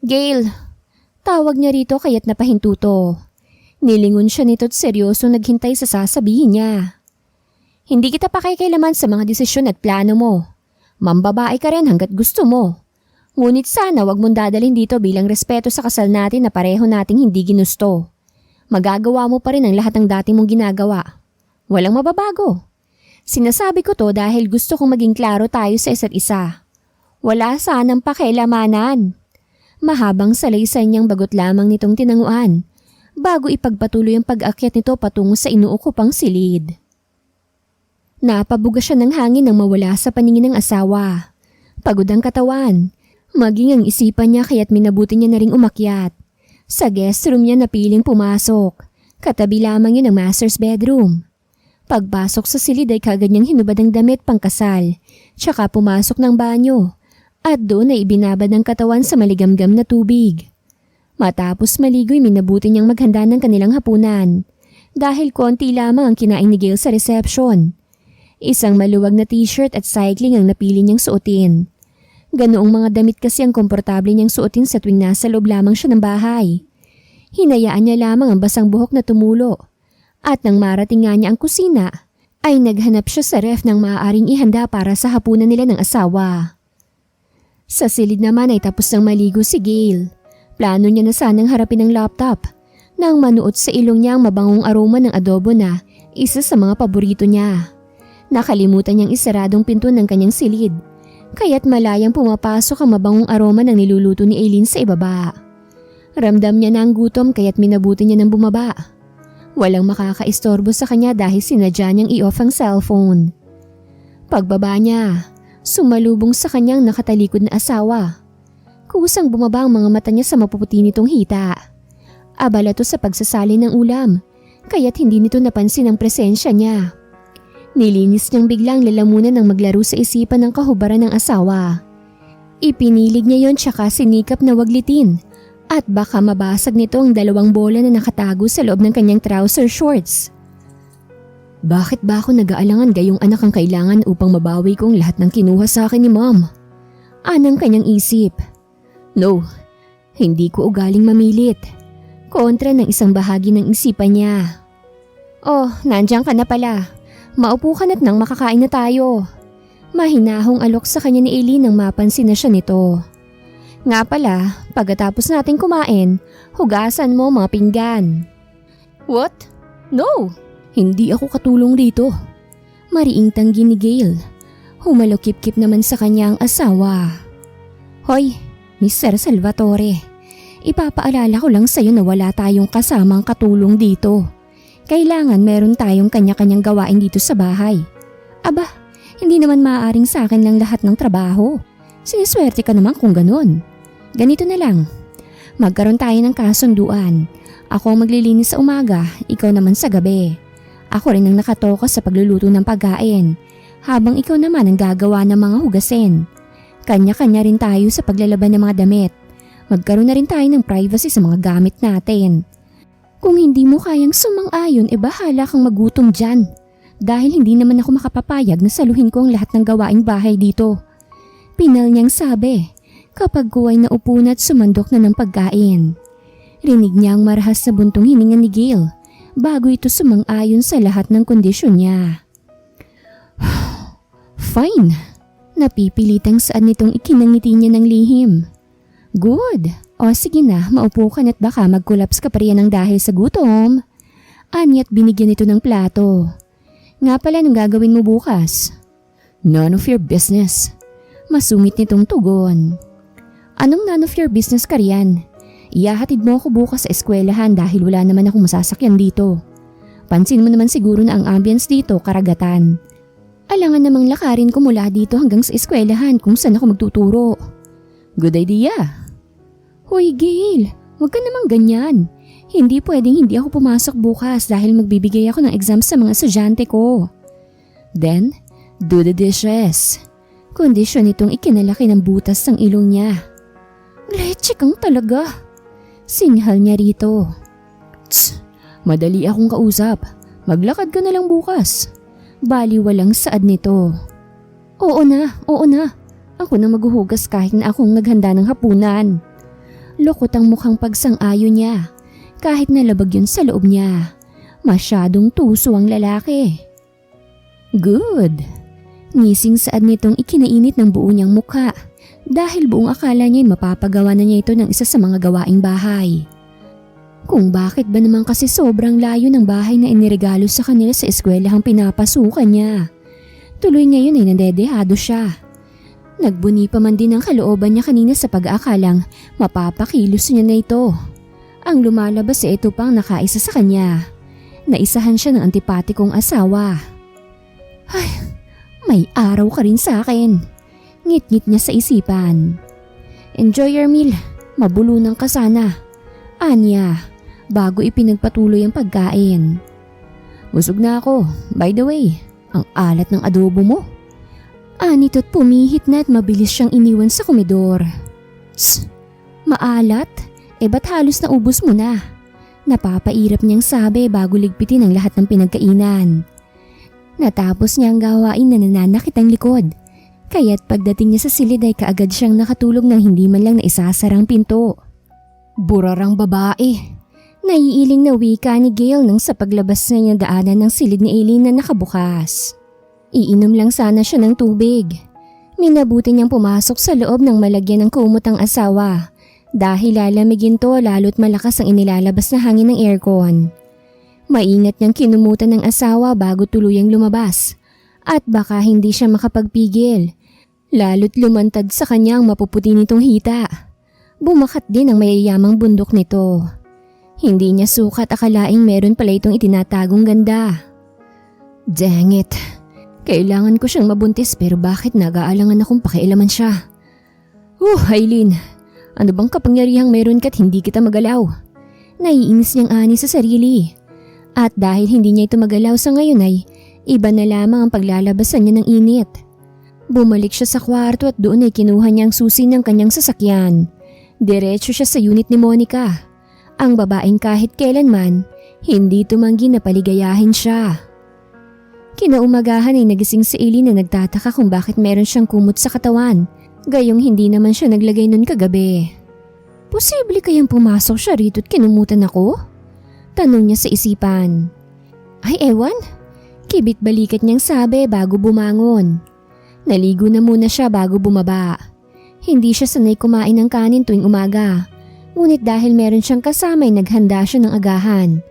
Gail, tawag niya rito kaya't napahintuto. Nilingon siya nito at seryosong naghintay sa sasabihin niya. Hindi kita pakikialaman sa mga desisyon at plano mo. Mambabae ka rin hanggat gusto mo. Ngunit sana wag mong dadalhin dito bilang respeto sa kasal natin na pareho nating hindi ginusto. Magagawa mo pa rin ang lahat ng dati mong ginagawa. Walang mababago. Sinasabi ko to dahil gusto kong maging klaro tayo sa isa't isa. Wala sanang pakialamanan. Mahabang salaysay niyang bagot lamang nitong tinanguan bago ipagpatuloy ang pag-akyat nito patungo sa inuukupang silid. Napabuga siya ng hangin nang mawala sa paningin ng asawa. Pagod ang katawan. Maging ang isipan niya kaya't minabuti niya na ring umakyat. Sa guest room niya napiling pumasok. Katabi lamang yun ang master's bedroom. Pagpasok sa silid ay kagad niyang hinubad ang damit pangkasal. Tsaka pumasok ng banyo. At doon ay ibinabad ang katawan sa maligamgam na tubig. Matapos maligo'y minabuti niyang maghanda ng kanilang hapunan. Dahil konti lamang ang kinain ni Gail sa reception. Isang maluwag na t-shirt at cycling ang napili niyang suotin. Ganoong mga damit kasi ang komportable niyang suotin sa tuwing nasa loob lamang siya ng bahay. Hinayaan niya lamang ang basang buhok na tumulo. At nang marating nga niya ang kusina, ay naghanap siya sa ref ng maaaring ihanda para sa hapunan nila ng asawa. Sa silid naman ay tapos nang maligo si Gail. Plano niya na sanang harapin ang laptop nang manuot sa ilong niya ang mabangong aroma ng adobo na isa sa mga paborito niya. Nakalimutan niyang isaradong pinto ng kanyang silid. Kaya't malayang pumapasok ang mabangong aroma ng niluluto ni Aileen sa ibaba. Ramdam niya na ang gutom kaya't minabuti niya ng bumaba. Walang makakaistorbo sa kanya dahil sinadya niyang i-off ang cellphone. Pagbaba niya, sumalubong sa kanyang nakatalikod na asawa. Kusang bumaba ang mga mata niya sa mapuputi nitong hita. Abala to sa pagsasali ng ulam, kaya't hindi nito napansin ang presensya niya. Nilinis niyang biglang lalamunan ng maglaro sa isipan ng kahubaran ng asawa. Ipinilig niya yon tsaka sinikap na waglitin at baka mabasag nito ang 2 bola na nakatago sa loob ng kanyang trouser shorts. Bakit ba ako nag-aalangan gayong anak ang kailangan upang mabawi kong lahat ng kinuha sa akin ni Mom? Anang kanyang isip. No, hindi ko ugaling mamilit. Kontra ng isang bahagi ng isipan niya. Oh, nandiyan ka na pala. Maupo ka na't nang makakain na tayo. Mahinahong alok sa kanya ni Aileen nang mapansin na siya nito. Nga pala, pagkatapos natin kumain, hugasan mo mga pinggan. What? No! Hindi ako katulong rito. Mariing tanggi ni Gail. Humalokip-kip naman sa kanya ang asawa. Hoy, Mr. Salvatore. Ipapaalala ko lang sa'yo na wala tayong kasamang katulong dito. Kailangan meron tayong kanya-kanyang gawain dito sa bahay. Aba, hindi naman maaaring sa akin lang lahat ng trabaho. Siniswerte ka naman kung ganun. Ganito na lang. Magkaroon tayo ng kasunduan. Ako ang maglilinis sa umaga, ikaw naman sa gabi. Ako rin ang nakatoka sa pagluluto ng pagkain, habang ikaw naman ang gagawa ng mga hugasin. Kanya-kanya rin tayo sa paglalaban ng mga damit. Magkaroon na rin tayo ng privacy sa mga gamit natin. Kung hindi mo kayang sumang-ayon, bahala kang magutom dyan. Dahil hindi naman ako makapapayag na saluhin ko ang lahat ng gawaing bahay dito. Pinal niyang sabi, kapag ko ay naupo na at sumandok na ng pagkain. Rinig niya ang marahas na buntong hininga ni Gail bago ito sumang-ayon sa lahat ng kondisyon niya. Fine. Napipilitang saan nitong ikinangiti niya ng lihim. Good. O sige na, maupo ka na't baka mag-collapse ka pa riyan ng dahil sa gutom. Ani't binigyan ito ng plato. Nga pala nung gagawin mo bukas? None of your business. Masungit nitong tugon. Anong none of your business ka riyan? Iyahatid mo ako bukas sa eskwelahan dahil wala naman akong masasakyan dito. Pansin mo naman siguro na ang ambience dito karagatan. Alangan namang lakarin ko mula dito hanggang sa eskwelahan kung saan ako magtuturo. Good idea. Hoy Gail, huwag ka namang ganyan. Hindi pwedeng hindi ako pumasok bukas dahil magbibigay ako ng exam sa mga estudyante ko. Then, do the dishes. Kondisyon itong ikinalaki ng butas ng ilong niya. Leche kang talaga. Singhal niya rito. Tss, madali akong kausap. Maglakad ka na lang bukas. Bali walang saad nito. Oo na. Ako na maghuhugas kahit na akong naghanda ng hapunan. Lokot ang mukhang pagsang-ayon niya. Kahit nalabag yun sa loob niya. Masyadong tuso ang lalaki. Good. Ngising saad nitong ikinainit ng buo niyang mukha dahil buong akala niya'y mapapagawa na niya ito ng isa sa mga gawaing bahay. Kung bakit ba naman kasi sobrang layo ng bahay na iniregalo sa kanila sa eskwelahang pinapasukan niya. Tuloy ngayon ay nadedehado siya. Nagbuni pa man din ang kalooban niya kanina sa pag-aakalang mapapakilos niya na ito. Ang lumalabas ay ito pang nakaisa sa kanya. Naisahan siya ng antipatikong asawa. Ay, may araw ka rin sa akin. Ngit-ngit niya sa isipan. Enjoy your meal. Mabulunan ka sana. Anya, bago ipinagpatuloy ang pagkain. Busog na ako. By the way, ang alat ng adobo mo. Anito't pumihit na at mabilis siyang iniwan sa komedor. Tss, maalat? Ba't halos naubos mo na? Napapairap niyang sabi bago ligpitin ang lahat ng pinagkainan. Natapos niya ang gawain na nananakit ang likod. Kaya't pagdating niya sa silid ay kaagad siyang nakatulog nang hindi man lang naisasarang pinto. Burarang babae. Naiiling na wika ni Gail nang sa paglabas na niya daanan ng silid ni Aileen na nakabukas. Iinom lang sana siya ng tubig. Minabuti niyang pumasok sa loob ng malagyan ng kumot ang asawa dahil lalamigin to lalo't malakas ang inilalabas na hangin ng aircon. Maingat niyang kinumutan ng asawa bago tuluyang lumabas at baka hindi siya makapagpigil. Lalo't lumantad sa kanya ang mapuputi nitong hita. Bumakat din ang mayayamang bundok nito. Hindi niya sukat akalaing meron pala itong itinatagong ganda. Dang it! Kailangan ko siyang mabuntis pero bakit nag-aalangan akong pakialaman siya? Aileen, ano bang kapangyarihang meron ka't hindi kita magalaw? Naiinis niyang ani sa sarili. At dahil hindi niya ito magalaw sa ngayon ay iba na lamang ang paglalabasan niya ng init. Bumalik siya sa kwarto at doon ay kinuha niya ang susi ng kanyang sasakyan. Diretso siya sa unit ni Monica. Ang babaeng kahit kailanman, hindi tumanggi na paligayahin siya. Kinaumagahan ay nagising si Aileen na nagtataka kung bakit meron siyang kumot sa katawan, gayong hindi naman siya naglagay nun kagabi. Posible kayang pumasok siya rito't kinumutan ako? Tanong niya sa isipan. Ay ewan, kibit balikat niyang sabi bago bumangon. Naligo na muna siya bago bumaba. Hindi siya sanay kumain ng kanin tuwing umaga, ngunit dahil meron siyang kasama ay naghanda siya ng agahan.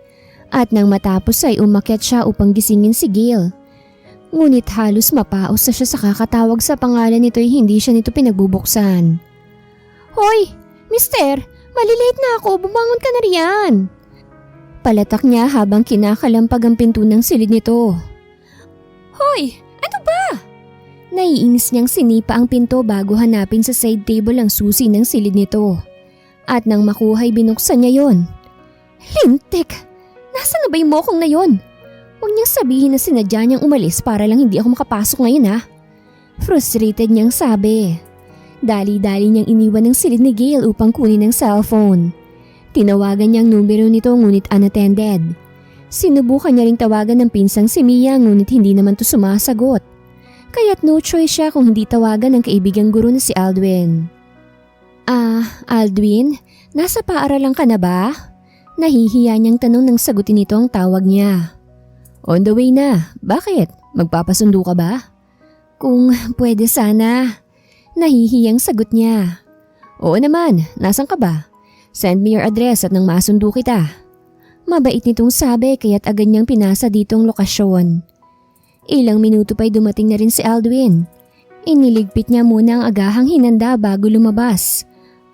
At nang matapos ay umakyat siya upang gisingin si Gail. Ngunit halos mapaos na siya sa kakatawag sa pangalan nito ay hindi siya nito pinagbubuksan. Hoy, mister, malilate na ako, bumangon ka na riyan. Palatak niya habang kinakalampag ang pinto ng silid nito. Hoy, ano ba? Naiinis niyang sinipa ang pinto bago hanapin sa side table ang susi ng silid nito. At nang makuha ay binuksan niya yon. Lintik! Nasaan na ba yung mokong na yon? Huwag niyang sabihin na sinadya niyang umalis para lang hindi ako makapasok ngayon ha. Frustrated niyang sabi. Dali-dali niyang iniwan ng silid ni Gail upang kunin ang cellphone. Tinawagan niya ang numero nito ngunit unattended. Sinubukan niya ring tawagan ng pinsang si Mia ngunit hindi naman to sumasagot. Kaya't no choice siya kung hindi tawagan ng kaibigang guro na si Aldwin. Aldwin, nasa paaralan ka na ba? Nahihiya niyang tanong nang sagutin nito ang tawag niya. On the way na. Bakit? Magpapasundo ka ba? Kung pwede sana. Nahihiyang sagot niya. Oo naman, nasan ka ba? Send me your address at nang masundo kita. Mabait nitong sabi kaya't agad niyang pinasa dito ang lokasyon. Ilang minuto pa'y dumating na rin si Aldwin. Iniligpit niya muna ang agahang hinanda bago lumabas.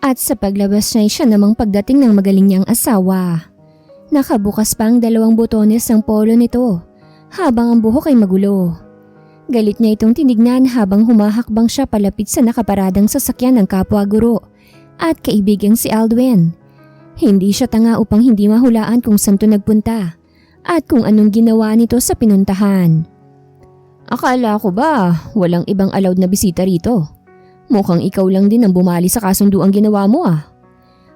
At sa paglabas niya siya namang pagdating ng magaling niyang asawa. Nakabukas pa ang 2 botones ng polo nito habang ang buhok ay magulo. Galit niya itong tinignan habang humahakbang siya palapit sa nakaparadang sasakyan ng kapwa-guro at kaibigang si Aldwin. Hindi siya tanga upang hindi mahulaan kung saan to nagpunta at kung anong ginawa nito sa pinuntahan. Akala ko ba walang ibang allowed na bisita rito? Mukhang ikaw lang din ang bumali sa kasunduang ginawa mo ah.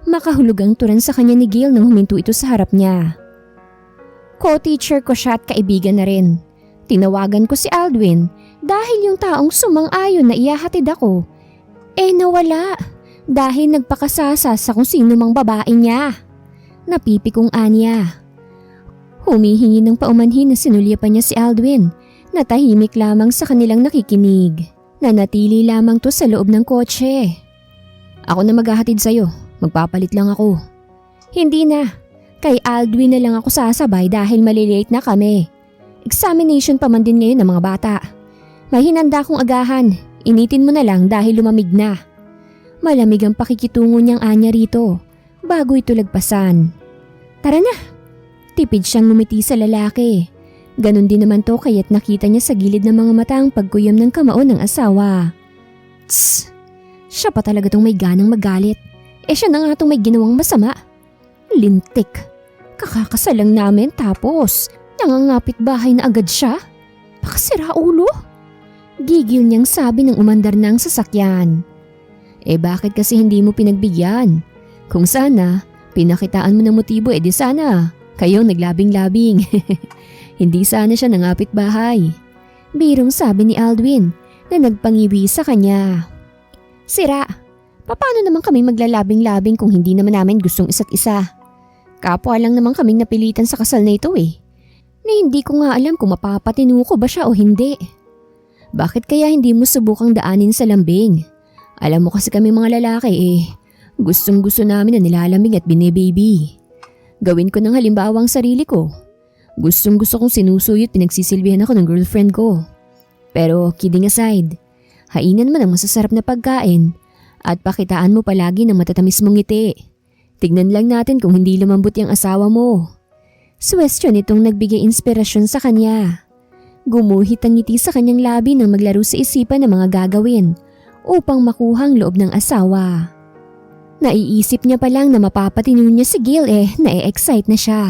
Makahulugang turan sa kanya ni Gail nang huminto ito sa harap niya. Co-teacher ko siya at kaibigan na rin. Tinawagan ko si Aldwin dahil yung taong sumang-ayon na ihahatid ako nawala dahil nagpakasasa sa kung sino mang babae niya. Napipikong anya. Humihingi ng paumanhin na sinulyapan niya si Aldwin na tahimik lamang sa kanilang nakikinig. Nanatili lamang to sa loob ng kotse. Ako na maghahatid sa'yo. Magpapalit lang ako. Hindi na. Kay Aldwin na lang ako sasabay dahil malilate na kami. Examination pa man din ngayon ng mga bata. May hinanda kong agahan. Initin mo na lang dahil lumamig na. Malamig ang pakikitungo niyang anya rito bago ito lagpasan. Tara na. Tipid siyang ngumiti sa lalaki. Ganon din naman to kaya't nakita niya sa gilid ng mga mata ang pagkuyom ng kamao ng asawa. Tss! Siya pa talaga tong may ganang magalit. Siya na nga tong may ginawang masama. Lintik. Kakakasal lang namin tapos nangangapit bahay na agad siya. Pakasira ulo. Gigil niyang sabi ng umandar ng sasakyan. Bakit kasi hindi mo pinagbigyan? Kung sana, pinakitaan mo ng motibo di sana kayong naglabing-labing. Hindi sana siya nangapit bahay. Birong sabi ni Aldwin na nagpangiwi sa kanya. Sira, paano naman kami maglalabing-labing kung hindi naman namin gustong isa't isa? Kapwa lang naman kaming napilitan sa kasal na ito Na hindi ko nga alam kung mapapatinu ko ba siya o hindi. Bakit kaya hindi mo subukang daanin sa lambing? Alam mo kasi kami mga lalaki gustong gusto namin na nilalamig at binibaby. Gawin ko ng halimbawa ang sarili ko. Gustong gusto kong sinusuyot pinagsisilbihan ako ng girlfriend ko. Pero kidding aside, hainan mo ng masasarap na pagkain at pakitaan mo palagi ng matatamis mong ngiti. Tignan lang natin kung hindi lumambot yung asawa mo. Suwestyon itong nagbigay inspirasyon sa kanya. Gumuhit ang ngiti sa kanyang labi nang maglaro sa isipan ng mga gagawin upang makuha ang loob ng asawa. Naiisip niya pa lang na mapapatinu niya si Gail na-excite na siya.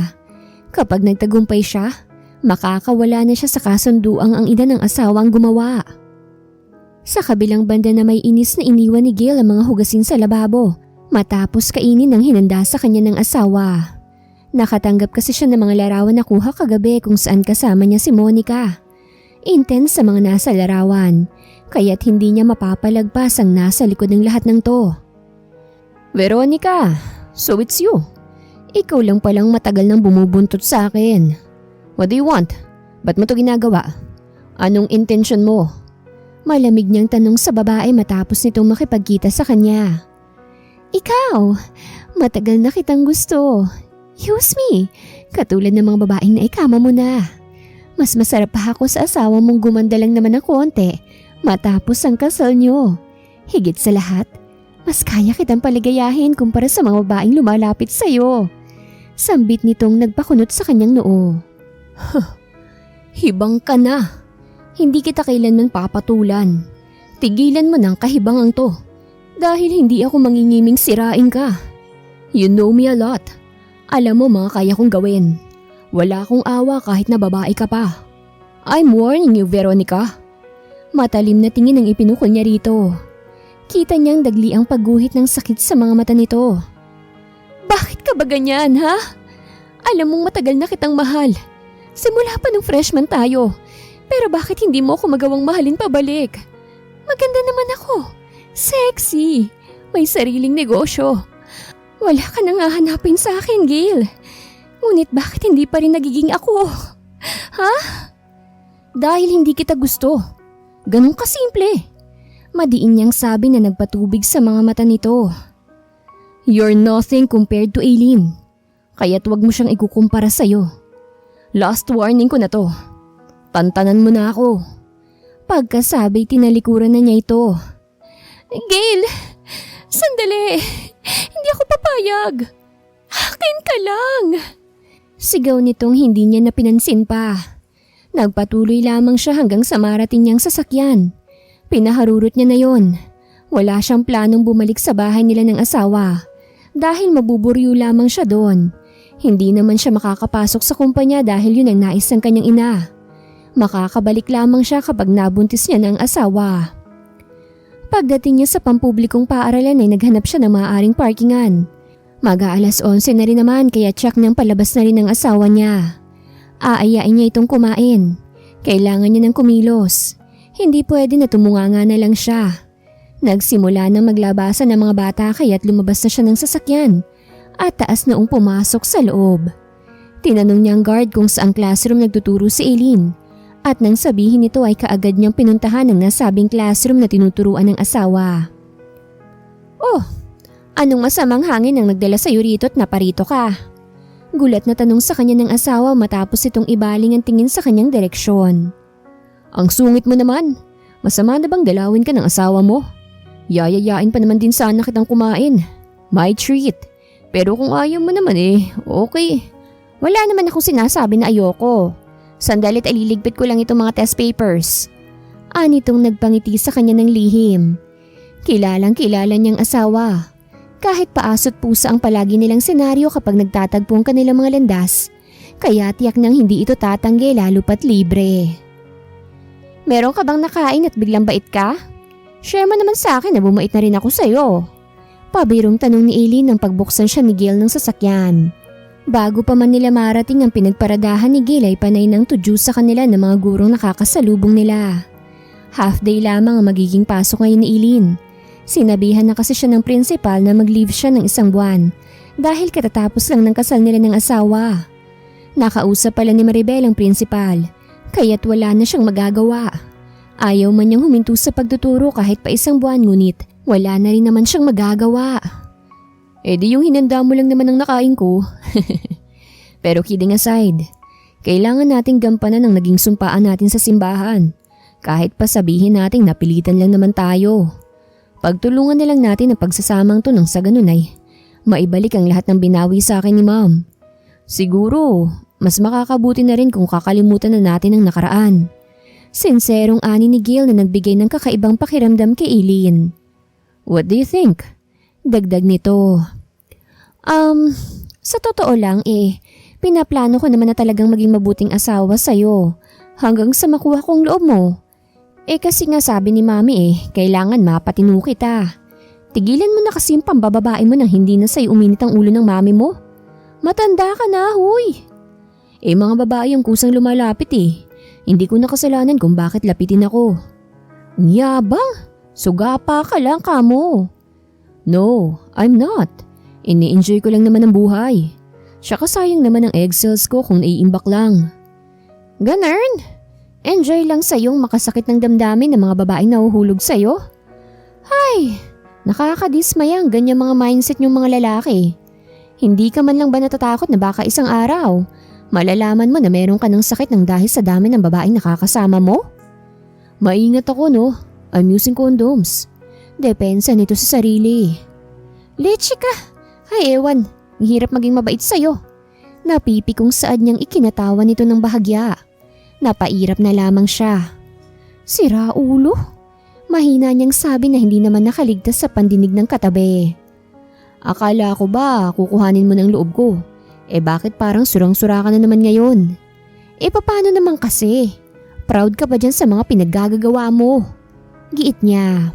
Kapag nagtagumpay siya, makakawala na siya sa kasunduang ang ina ng asawang gumawa. Sa kabilang banda na may inis na iniwan ni Gail ang mga hugasin sa lababo matapos kainin ng hinanda sa kanya ng asawa. Nakatanggap kasi siya ng mga larawan na kuha kagabi kung saan kasama niya si Monica. Intense sa mga nasa larawan, kaya't hindi niya mapapalagpas ang nasa likod ng lahat ng to. Veronica, so it's you. Ikaw lang palang matagal nang bumubuntot sa akin. What do you want? Ba't mo to ginagawa? Anong intention mo? Malamig niyang tanong sa babae matapos nitong makipagkita sa kanya. Ikaw, matagal na kitang gusto. Use me, katulad ng mga babaeng na ikama mo na. Mas masarap pa ako sa asawa mong gumanda lang naman ng konti matapos ang kasal niyo. Higit sa lahat, mas kaya kitang paligayahin kumpara sa mga babaeng lumalapit sa'yo. Sambit nitong nagpakunot sa kanyang noo. Hibang ka na. Hindi kita kailanman papatulan. Tigilan mo ng kahibangang to. Dahil hindi ako mangingiming sirain ka. You know me a lot. Alam mo mga kaya kong gawin. Wala akong awa kahit na babae ka pa. I'm warning you, Veronica. Matalim na tingin ang ipinukol niya rito. Kita niyang dagli ang pagguhit ng sakit sa mga mata nito. Bakit ka ba ganyan, ha? Alam mong matagal na kitang mahal. Simula pa nung freshman tayo. Pero bakit hindi mo ako magawang mahalin pabalik? Maganda naman ako. Sexy. May sariling negosyo. Wala ka nang hahanapin sa akin, Gail. Ngunit bakit hindi pa rin nagiging ako? Ha? Dahil hindi kita gusto. Ganun kasimple. Madiin niyang sabi na nagpatubig sa mga mata nito. You're nothing compared to Aileen. Kaya't wag mo siyang ikukumpara sa'yo. Last warning ko na to. Tantanan mo na ako. Pagkasabi, tinalikuran na niya ito. Gail, sandali. Hindi ako papayag. Akin ka lang. Sigaw nitong hindi niya napinansin pa. Nagpatuloy lamang siya hanggang sa marating niyang sasakyan. Pinaharurot niya na yon. Wala siyang planong bumalik sa bahay nila ng asawa dahil mabuburyo lamang siya doon. Hindi naman siya makakapasok sa kumpanya dahil yun ang nais ng kanyang ina. Makakabalik lamang siya kapag nabuntis niya ng asawa. Pagdating niya sa pampublikong paaralan ay naghanap siya ng maaaring parkingan. Mag-aalas 11 na rin naman kaya tsak niyang palabas na rin ang asawa niya. Aayain niya itong kumain. Kailangan niya ng kumilos. Hindi pwede na tumunganga na lang siya. Nagsimula na maglabasan ng mga bata kaya't lumabas na siya ng sasakyan at taas noong pumasok sa loob. Tinanong niya ang guard kung saang classroom nagtuturo si Aileen at nang sabihin nito ay kaagad niyang pinuntahan ang nasabing classroom na tinuturuan ng asawa. Oh, anong masamang hangin ang nagdala sa'yo rito at naparito ka? Gulat na tanong sa kanya ng asawa matapos itong ibaling ang tingin sa kanyang direksyon. Ang sungit mo naman. Masama na bang dalawin ka ng asawa mo? Yayayain pa naman din sana kitang kumain. My treat. Pero kung ayaw mo naman okay. Wala naman akong sinasabi na ayoko. Sandalit ay liligpit ko lang itong mga test papers. Anitong nagpangiti sa kanya ng lihim. Kilalang kilala niyang asawa. Kahit paasot pusa ang palagi nilang senaryo kapag nagtatagpo ang kanilang mga landas, kaya tiyak nang hindi ito tatanggi lalo pat libre. Meron ka bang nakain at biglang bait ka? Share mo naman sa akin na bumait na rin ako sa'yo. Pabirong tanong ni Eileen nang pagbuksan siya ni Gil ng sasakyan. Bago pa man nila marating ang pinagparadahan ni Gil ay panay ng tudyo sa kanila ng mga gurong nakakasalubong nila. Half day lamang ang magiging pasok ngayon ni Eileen. Sinabihan na kasi siya ng principal na mag-leave siya ng 1 buwan dahil katatapos lang ng kasal nila ng asawa. Nakausap pala ni Maribel ang principal, kaya't wala na siyang magagawa. Ayaw man niyang huminto sa pagtuturo kahit pa 1 buwan ngunit wala na rin naman siyang magagawa. Di yung hinanda mo lang naman ang nakain ko. Pero kidding aside, kailangan nating gampanan ang naging sumpaan natin sa simbahan. Kahit pa sabihin nating napilitan lang naman tayo. Pagtulungan na lang natin ang pagsasamang to nang sa ganun ay maibalik ang lahat ng binawi sa akin ni Ma'am. Siguro, mas makakabuti na rin kung kakalimutan na natin ang nakaraan. Sinserong ani ni Gil na nagbigay ng kakaibang pakiramdam kay Eileen. What do you think? Dagdag nito. Sa totoo lang pinaplano ko naman na talagang maging mabuting asawa sa'yo hanggang sa makuha kong loob mo. Kasi nga sabi ni Mami kailangan mapatino kita. Tigilan mo na kasi yung pambababae mo nang hindi na sa'yo uminit ang ulo ng Mami mo. Matanda ka na, huy. Mga babae ang kusang lumalapit Hindi ko nakasalanan kung bakit lapitin ako. Yabang, sugapa ka lang kamo. No, I'm not. Ini-enjoy ko lang naman ang buhay. Tsaka sayang naman ang egg cells ko kung naiimbak lang. Ganern? Enjoy lang sa'yong makasakit ng damdamin ng mga babaeng nahuhulog sa'yo? Ay, nakakadismaya ang ganyang mga mindset ng mga lalaki. Hindi ka man lang ba natatakot na baka isang araw malalaman mo na meron ka ng sakit ng dahil sa dami ng babaeng nakakasama mo? Maingat ako no, I'm using condoms. Depensa nito sa sarili. Leche ka! Ay ewan, ang hirap maging mabait sa'yo. Napipikong saad niyang ikinatawa nito ng bahagya. Napairap na lamang siya. Sira ulo? Mahina niyang sabi na hindi naman nakaligtas sa pandinig ng katabi. Akala ko ba kukuhanin mo ng loob ko? Bakit parang surang-sura ka na naman ngayon? Paano naman kasi? Proud ka ba dyan sa mga pinaggagawa mo? Giit niya.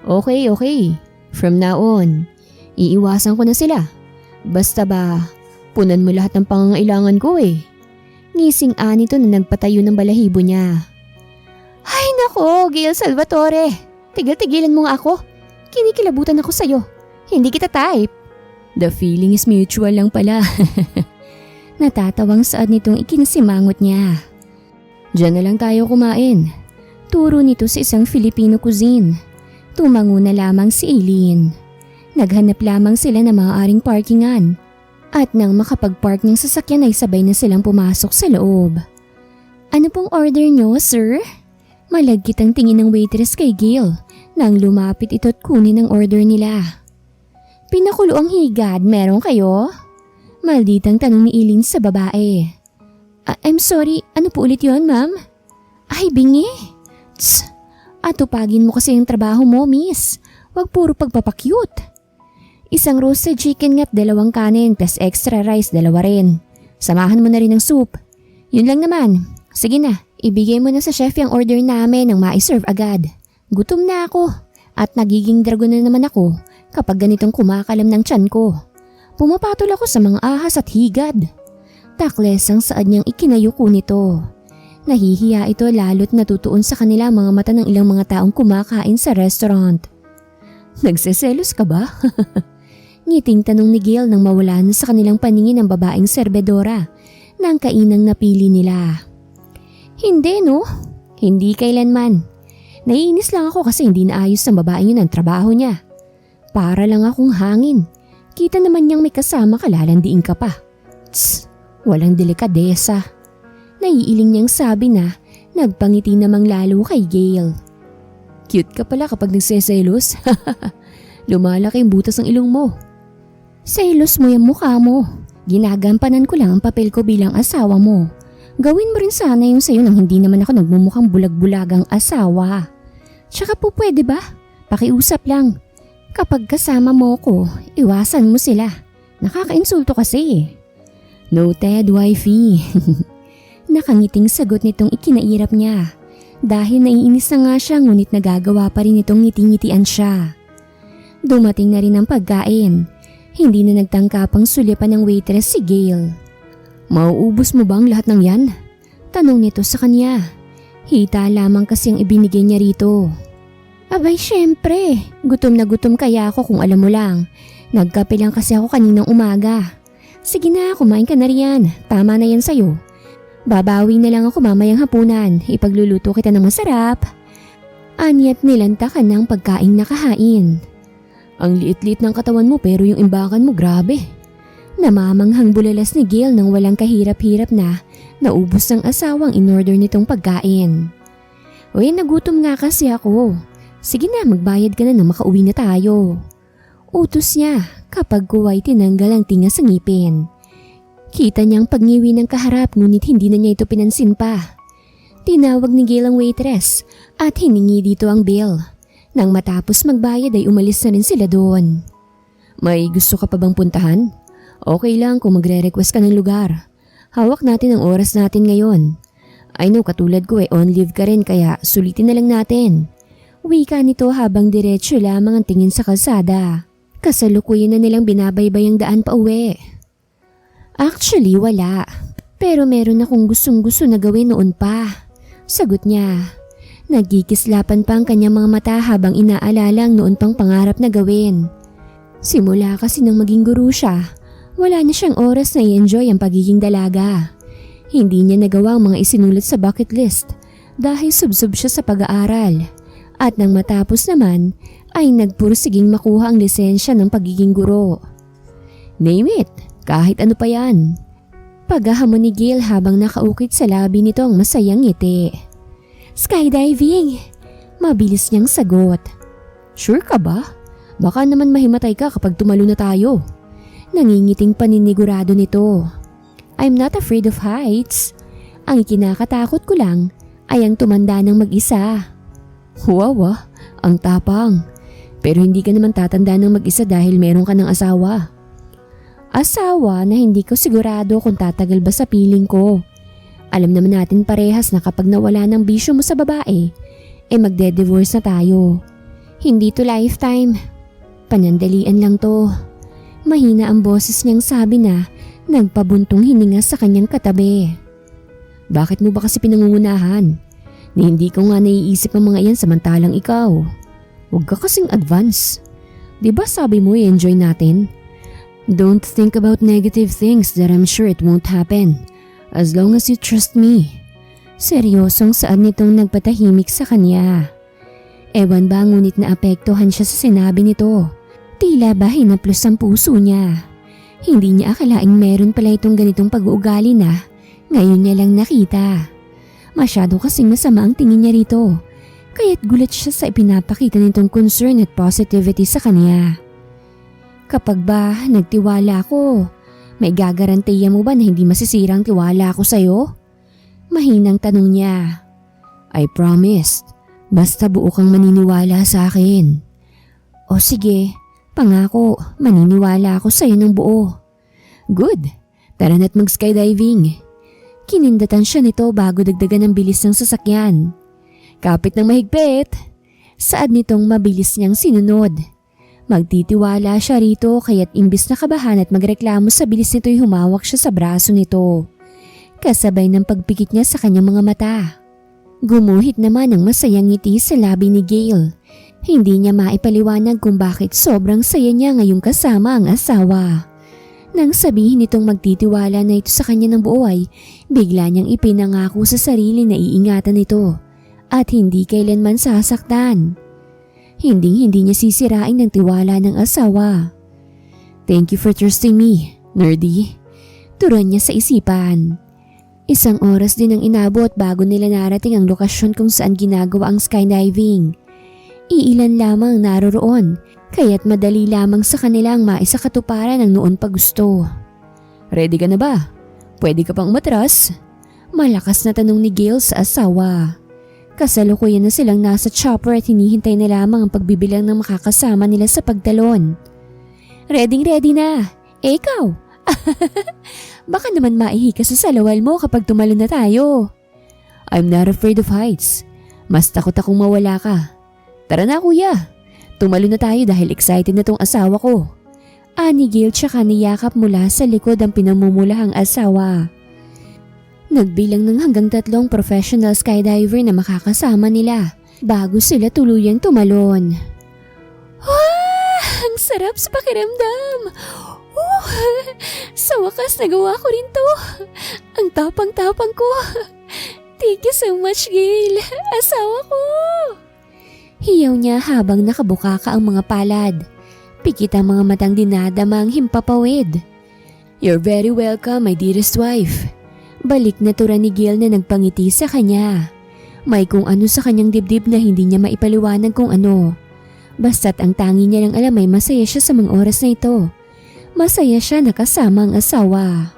Okay. From now on, iiwasan ko na sila. Basta ba, punan mo lahat ng pangangailangan ko Ngising anito na nagpatayo ng balahibo niya. Ay nako, Gil Salvatore. Tigil-tigilan mo nga ako. Kinikilabutan ako sa'yo. Hindi kita type. The feeling is mutual lang pala. Natatawang saad nitong ikinasimangot niya. Diyan na lang tayo kumain. Turo nito sa isang Filipino cuisine. Tumango na lamang si Eileen. Naghanap lamang sila ng maaaring parkingan. At nang makapag-park ng sasakyan ay sabay na silang pumasok sa loob. Ano pong order nyo, sir? Malagkit ang tingin ng waitress kay Gil nang lumapit ito at kunin ang order nila. Pinakulo ang higad, meron kayo? Malditang tanong ni Eileen sa babae. I'm sorry, ano po ulit yon, ma'am? Ay, bingi. Tss, atupagin mo kasi yung trabaho mo, miss. Wag puro pagpapakyut. Isang roasted chicken nga't 2 kanin plus extra rice 2 rin. Samahan mo na rin ng soup. Yun lang naman. Sige na, ibigay mo na sa chef yung order namin nang ma-serve agad. Gutom na ako at nagiging dragon na naman ako kapag ganitong kumakalam ng tiyan ko. Pumapatol ako sa mga ahas at higad. Takles ang saad niyang ikinayuko nito. Nahihiya ito lalo't natutuon sa kanila mga mata ng ilang mga taong kumakain sa restaurant. Nagseselos ka ba? Ngiting tanong ni Gil nang mawala na sa kanilang paningin ang babaeng serbedora na ang kainang napili nila. Hindi no, hindi kailanman. Naiinis lang ako kasi hindi naayos ng babaeng yun ang trabaho niya. Para lang akong hangin. Kita naman niyang may kasama ka, lalandiin ka pa. Tss, walang delikadesa. Naiiling niyang sabi na nagpangiti namang lalo kay Gale. Cute ka pala kapag nagseselos. Lumalaki ang butas ng ilong mo. Selos mo yung mukha mo. Ginagampanan ko lang ang papel ko bilang asawa mo. Gawin mo rin sana yung sayo nang hindi naman ako nagmumukhang bulag-bulagang asawa. Tsaka po pwede ba? pakiusap lang. Kapag kasama mo ko, iwasan mo sila. Nakakainsulto kasi. Noted, wifey. Nakangiting sagot nitong ikinairap niya. Dahil naiinis na nga siya ngunit nagagawa pa rin itong ngiti-ngitian siya. Dumating na rin ang pagkain. Hindi na nagtangka pang sulipan ng waitress si Gail. Mauubos mo bang lahat ng yan? Tanong nito sa kanya. Hita lamang kasi ang ibinigay niya rito. Abay syempre, gutom na gutom kaya ako kung alam mo lang. Nagkape lang kasi ako kaninang umaga. Sige na, kumain ka na riyan. Tama na yan sa'yo. Babawi na lang ako mamayang hapunan. Ipagluluto kita ng masarap. Anyat nilantakan ng pagkaing nakahain. Ang liit-liit ng katawan mo pero yung imbakan mo grabe. Namamanghang bulalas ni Gail nang walang kahirap-hirap na naubos ng asawang in-order nitong pagkain. Uy, nagutom nga kasi ako. Sige na, magbayad ka na nang makauwi na tayo. Utos niya kapag kuwa'y tinanggal ang tinga sa ngipin. Kita niyang pagngiwi ng kaharap ngunit hindi na niya ito pinansin pa. Tinawag ni Gail ang waitress at hiningi dito ang bill. Nang matapos magbayad ay umalis na rin sila doon. May gusto ka pa bang puntahan? Okay lang kung magre-request ka ng lugar. Hawak natin ang oras natin ngayon. I know katulad ko on leave ka rin kaya sulitin na lang natin. Wika nito habang diretsyo lamang ang tingin sa kalsada. Kasalukuyan na nilang binabaybay ang daan pa uwi. Actually wala, pero meron akong gustong-gusto na gawin noon pa. Sagot niya. Nagkikislapan pa ang kanyang mga mata habang inaalala ang noon pang pangarap na gawin. Simula kasi nang maging guru siya, wala na siyang oras na i-enjoy ang pagiging dalaga. Hindi niya nagawa ang mga isinulat sa bucket list dahil subsob siya sa pag-aaral. At nang matapos naman ay nagpursiging makuha ang lisensya ng pagiging guro. Name it! Kahit ano pa yan. Paghahamon ni Gail habang nakaukit sa labi nito ang masayang ngiti. Skydiving! Mabilis niyang sagot. Sure ka ba? Baka naman mahimatay ka kapag tumalo na tayo. Nangingiting paninigurado nito. I'm not afraid of heights. Ang kinakatakot ko lang ay ang tumanda ng mag-isa. Wow, ang tapang. Pero hindi ka naman tatanda ng mag-isa dahil meron ka ng asawa. Asawa na hindi ko sigurado kung tatagal ba sa piling ko. Alam naman natin parehas na kapag nawala ng bisyo mo sa babae, magde-divorce na tayo. Hindi to lifetime. Panandalian lang to. Mahina ang boses niyang sabi na nagpabuntong hininga sa kanyang katabi. Bakit mo ba kasi pinangungunahan? Ni hindi ko nga naiisip ang mga iyan samantalang ikaw. Huwag ka kasing advance. Diba sabi mo i-enjoy natin? Don't think about negative things that I'm sure it won't happen. As long as you trust me. Seryosong saad nitong nagpatahimik sa kanya. Ewan ba ngunit naapektuhan siya sa sinabi nito. Tila ba hinaplos ang puso niya. Hindi niya akalaing meron pala itong ganitong pag-uugali na ngayon niya lang nakita. Masyado kasing masama ang tingin niya rito. Kaya't gulat siya sa ipinapakita nitong concern at positivity sa kanya. Kapag ba nagtiwala ko, may gagarantiya mo ba na hindi masisirang tiwala ko sa'yo? Mahinang tanong niya. I promised. Basta buo kang maniniwala sa akin. O sige, pangako, maniniwala ako sa'yo ng buo. Good, tara na't mag-skydiving. Kinindatan siya nito bago dagdagan ng bilis ng sasakyan. Kapit ng mahigpit. Saad nitong mabilis niyang sinunod. Magtitiwala siya rito kaya't imbis na kabahan at magreklamo sa bilis nito'y humawak siya sa braso nito. Kasabay ng pagpikit niya sa kanyang mga mata. Gumuhit naman ang masayang ngiti sa labi ni Gail. Hindi niya maipaliwanag kung bakit sobrang saya niya ngayong kasama ang asawa. Nang sabihin nitong magtitiwala na ito sa kanya ng buo ay bigla niyang ipinangako sa sarili na iingatan ito at hindi kailanman sasaktan. Hindi niya sisirain ang tiwala ng asawa. Thank you for trusting me, nerdy. Turon niya sa isipan. Isang oras din ang inabot bago nila narating ang lokasyon kung saan ginagawa ang skydiving. Iilan lamang naroroon, kaya't madali lamang sa kanilang maisakatuparan ang noon pa gusto. Ready ka na ba? Pwede ka pang umatras? Malakas na tanong ni Gail sa asawa. Kasalukuyan na silang nasa chopper at hinihintay na lamang ang pagbibilang ng makakasama nila sa pagtalon. Ready na. Ikaw? Baka naman maihi ka sa salawal mo kapag tumalon na tayo. I'm not afraid of heights. Mas takot akong mawala ka. Tara na kuya. Tumalon na tayo dahil excited na tong asawa ko. Ani Gail tsaka niyakap mula sa likod ang pinamumulahang asawa. Nagbilang ng hanggang 3 professional skydiver na makakasama nila bago sila tuluyang tumalon. Ang sarap sa pakiramdam! Sa wakas nagawa ko rin to. Ang tapang-tapang ko. Thank you so much, Gail. Asawa ko. Hiyaw niya habang nakabukaka ang mga palad. Pikit ang mga matang dinadama ang himpapawid. You're very welcome, my dearest wife. Balik na tura ni Gail na nagpangiti sa kanya. May kung ano sa kanyang dibdib na hindi niya maipaliwanag kung ano. Basta't ang tangi niya lang alam ay masaya siya sa mga oras na ito. Masaya siya nakasama ang asawa.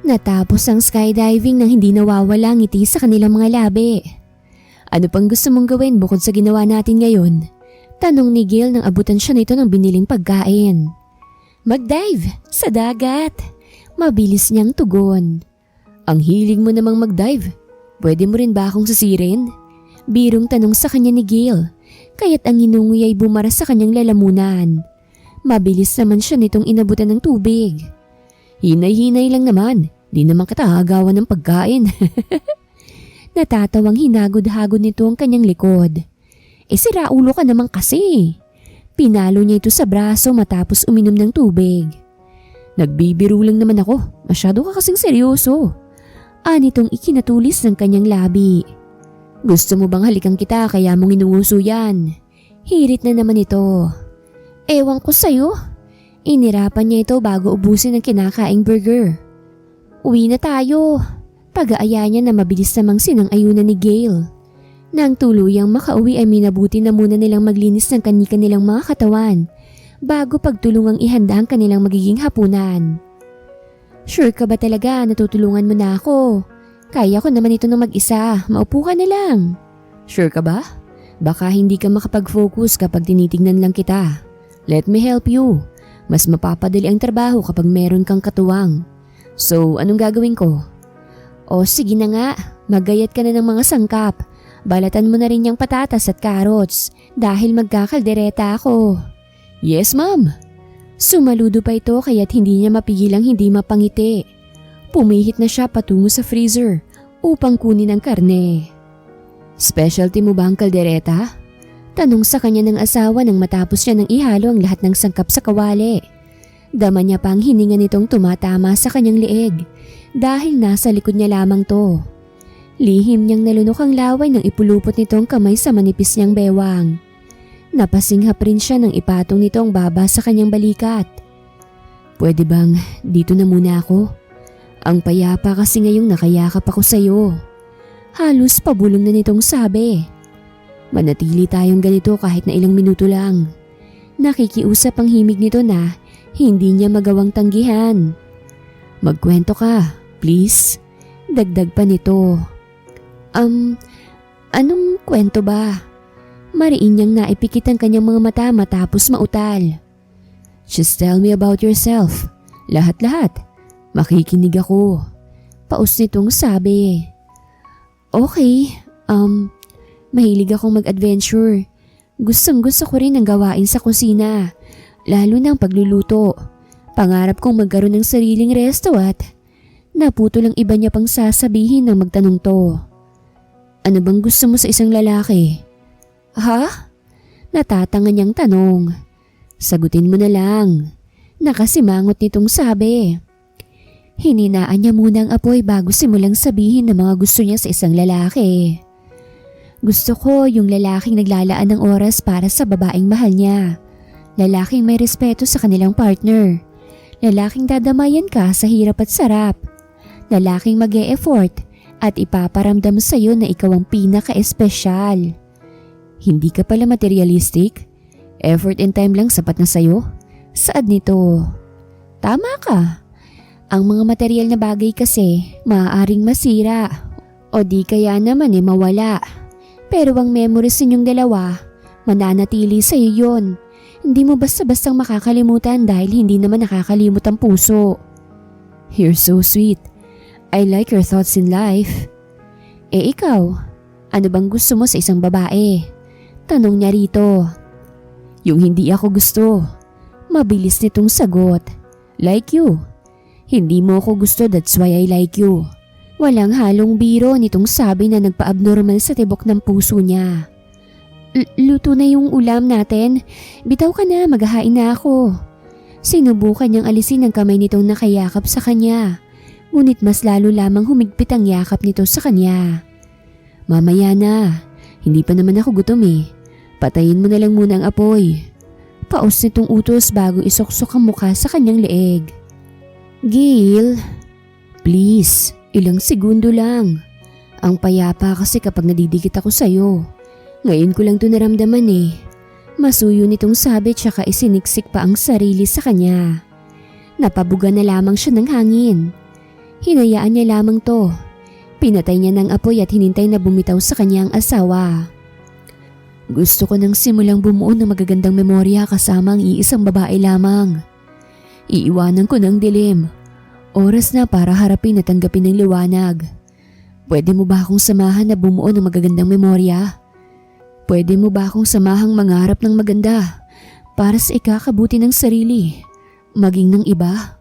Natapos ang skydiving nang hindi nawawala ang ngiti sa kanilang mga labi. Ano pang gusto mong gawin bukod sa ginawa natin ngayon? Tanong ni Gail nang abutan siya nito ng biniling pagkain. Mag-dive sa dagat. Mabilis niyang tugon. Ang hilig mo namang mag-dive. Pwede mo rin ba akong sisirin? Birong tanong sa kanya ni Gail. Kaya't ang inunguy ay bumara sa kanyang lalamunan. Mabilis naman siya nitong inabutan ng tubig. Hinay-hinay lang naman. Di naman kita agawan ng pagkain. Natatawang hinagod-hagod nito ang kanyang likod. Sira ulo ka naman kasi. Pinalo niya ito sa braso matapos uminom ng tubig. Nagbibiro lang naman ako. Masyado ka kasing seryoso. Anitong ikinatulis ng kanyang labi. Gusto mo bang halikan kita kaya mong inuuso yan? Hirit na naman ito. Ewan ko sa'yo. Inirapan niya ito bago ubusin ang kinakaing burger. Uwi na tayo. Pag-aaya niya na mabilis namang sinang-ayunan ni Gail. Nang tuluyang makauwi ay minabuti na muna nilang maglinis ng kanilang mga katawan bago pagtulungang ihanda ang kanilang magiging hapunan. Sure ka ba talaga natutulungan mo na ako? Kaya ko naman ito ng mag-isa, maupo ka na lang. Sure ka ba? Baka hindi ka makapag-focus kapag tinitignan lang kita. Let me help you. Mas mapapadali ang trabaho kapag meron kang katuwang. So, anong gagawin ko? O sige na nga, maggayat ka na ng mga sangkap. Balatan mo na rin yung patatas at carrots dahil magkakaldereta ako. Yes, ma'am. Sumaludo pa ito kaya't hindi niya mapigilang hindi mapangiti. Pumihit na siya patungo sa freezer upang kunin ang karne. Specialty mo ba ang kaldereta? Tanong sa kanya ng asawa nang matapos niya nang ihalo ang lahat ng sangkap sa kawali. Dama niya pa ang hininga nitong tumatama sa kanyang liig dahil nasa likod niya lamang to. Lihim niyang nalunok ang laway nang ipulupot nitong kamay sa manipis niyang bewang. Napasinghap rin siya nang ipatong nito ang baba sa kanyang balikat. Pwede bang dito na muna ako? Ang payapa kasi ngayong nakayakap ako sa'yo. Halos pabulong na nitong sabi. Manatili tayong ganito kahit na ilang minuto lang. Nakikiusap ang himig nito na hindi niya magawang tanggihan. Magkwento ka, please. Dagdag pa nito. Anong kwento ba? Mariin niyang naipikit ang kanyang mga mata matapos mautal. Just tell me about yourself. Lahat-lahat. Makikinig ako. Paus nitong sabi. Okay, mahilig akong mag-adventure. Gustong-gusto ko rin ang gawain sa kusina, lalo na ang pagluluto. Pangarap kong magkaroon ng sariling resto at naputo lang iba niya pang sasabihin nang magtanong to. Ano bang gusto mo sa isang lalaki? Ha? Natatanga niyang tanong. Sagutin mo na lang. Nakasimangot nitong sabi. Hininaan niya muna ang apoy bago simulang sabihin ng mga gusto niya sa isang lalaki. Gusto ko yung lalaking naglalaan ng oras para sa babaeng mahal niya. Lalaking may respeto sa kanilang partner. Lalaking dadamayan ka sa hirap at sarap. Lalaking mag-e-effort at ipaparamdam sa iyo na ikaw ang pinaka-espesyal. Hindi ka pala materialistic? Effort and time lang sapat na sa'yo? Saad nito? Tama ka. Ang mga material na bagay kasi maaaring masira O di kaya naman mawala. Pero ang memories ninyong dalawa, mananatili sa iyo yun. Hindi mo basta-bastang makakalimutan dahil hindi naman nakakalimot ang puso. You're so sweet. I like your thoughts in life. Ikaw, ano bang gusto mo sa isang babae? Tanong niya rito. Yung hindi ako gusto. Mabilis nitong sagot. Like you. Hindi mo ako gusto, that's why I like you. Walang halong biro nitong sabi na nagpa-abnormal sa tibok ng puso niya. Luto na yung ulam natin. Bitaw ka na, maghahain na ako. Sinubukan niyang alisin ang kamay nitong nakayakap sa kanya. Ngunit mas lalo lamang humigpit ang yakap nito sa kanya. Mamaya na, hindi pa naman ako gutom Patayin mo na lang muna ang apoy. Paus nitong utos bago isoksok ang mukha sa kanyang leeg. Gail, please. Ilang segundo lang. Ang payapa kasi kapag nadidikit ako sa'yo. Ngayon ko lang ito naramdaman Masuyo nitong sabi tsaka isiniksik pa ang sarili sa kanya. Napabuga na lamang siya ng hangin. Hinayaan niya lamang to. Pinatay niya ng apoy at hinintay na bumitaw sa kanyang asawa. Gusto ko nang simulang bumuo ng magagandang memorya kasama ang iisang babae lamang. Iiwanan ko ng dilim. Oras na para harapin at tanggapin ng liwanag. Pwede mo ba akong samahan na bumuo ng magagandang memorya? Pwede mo ba akong samahang mangarap ng maganda para sa ikakabuti ng sarili, maging ng iba?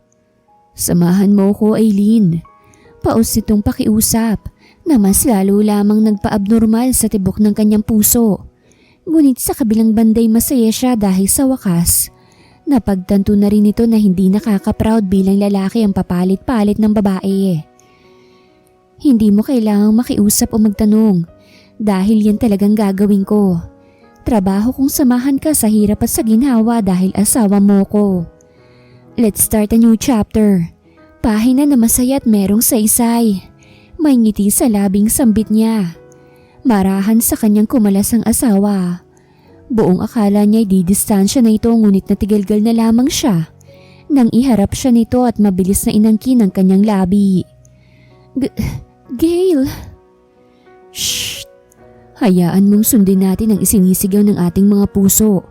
Samahan mo ko, Aileen. Paus nitong pakiusap na mas lalo lamang nagpa-abnormal sa tibok ng kanyang puso. Ngunit sa kabilang banday masaya siya dahil sa wakas, napagtanto na rin ito na hindi nakaka-proud bilang lalaki ang papalit-palit ng babae. Hindi mo kailangang makiusap o magtanong dahil yan talagang gagawin ko. Trabaho kong samahan ka sa hirap at sa ginhawa dahil asawa mo ko. Let's start a new chapter. Pahina na masaya at merong saysay. May ngiti sa labing sambit niya. Marahan sa kanyang kumalasang asawa. Buong akala niya'y didistansya na ito ngunit natigalgal na lamang siya nang iharap siya nito at mabilis na inangkin ang kanyang labi. Gail! Shh! Hayaan mong sundin natin ang isinisigaw ng ating mga puso.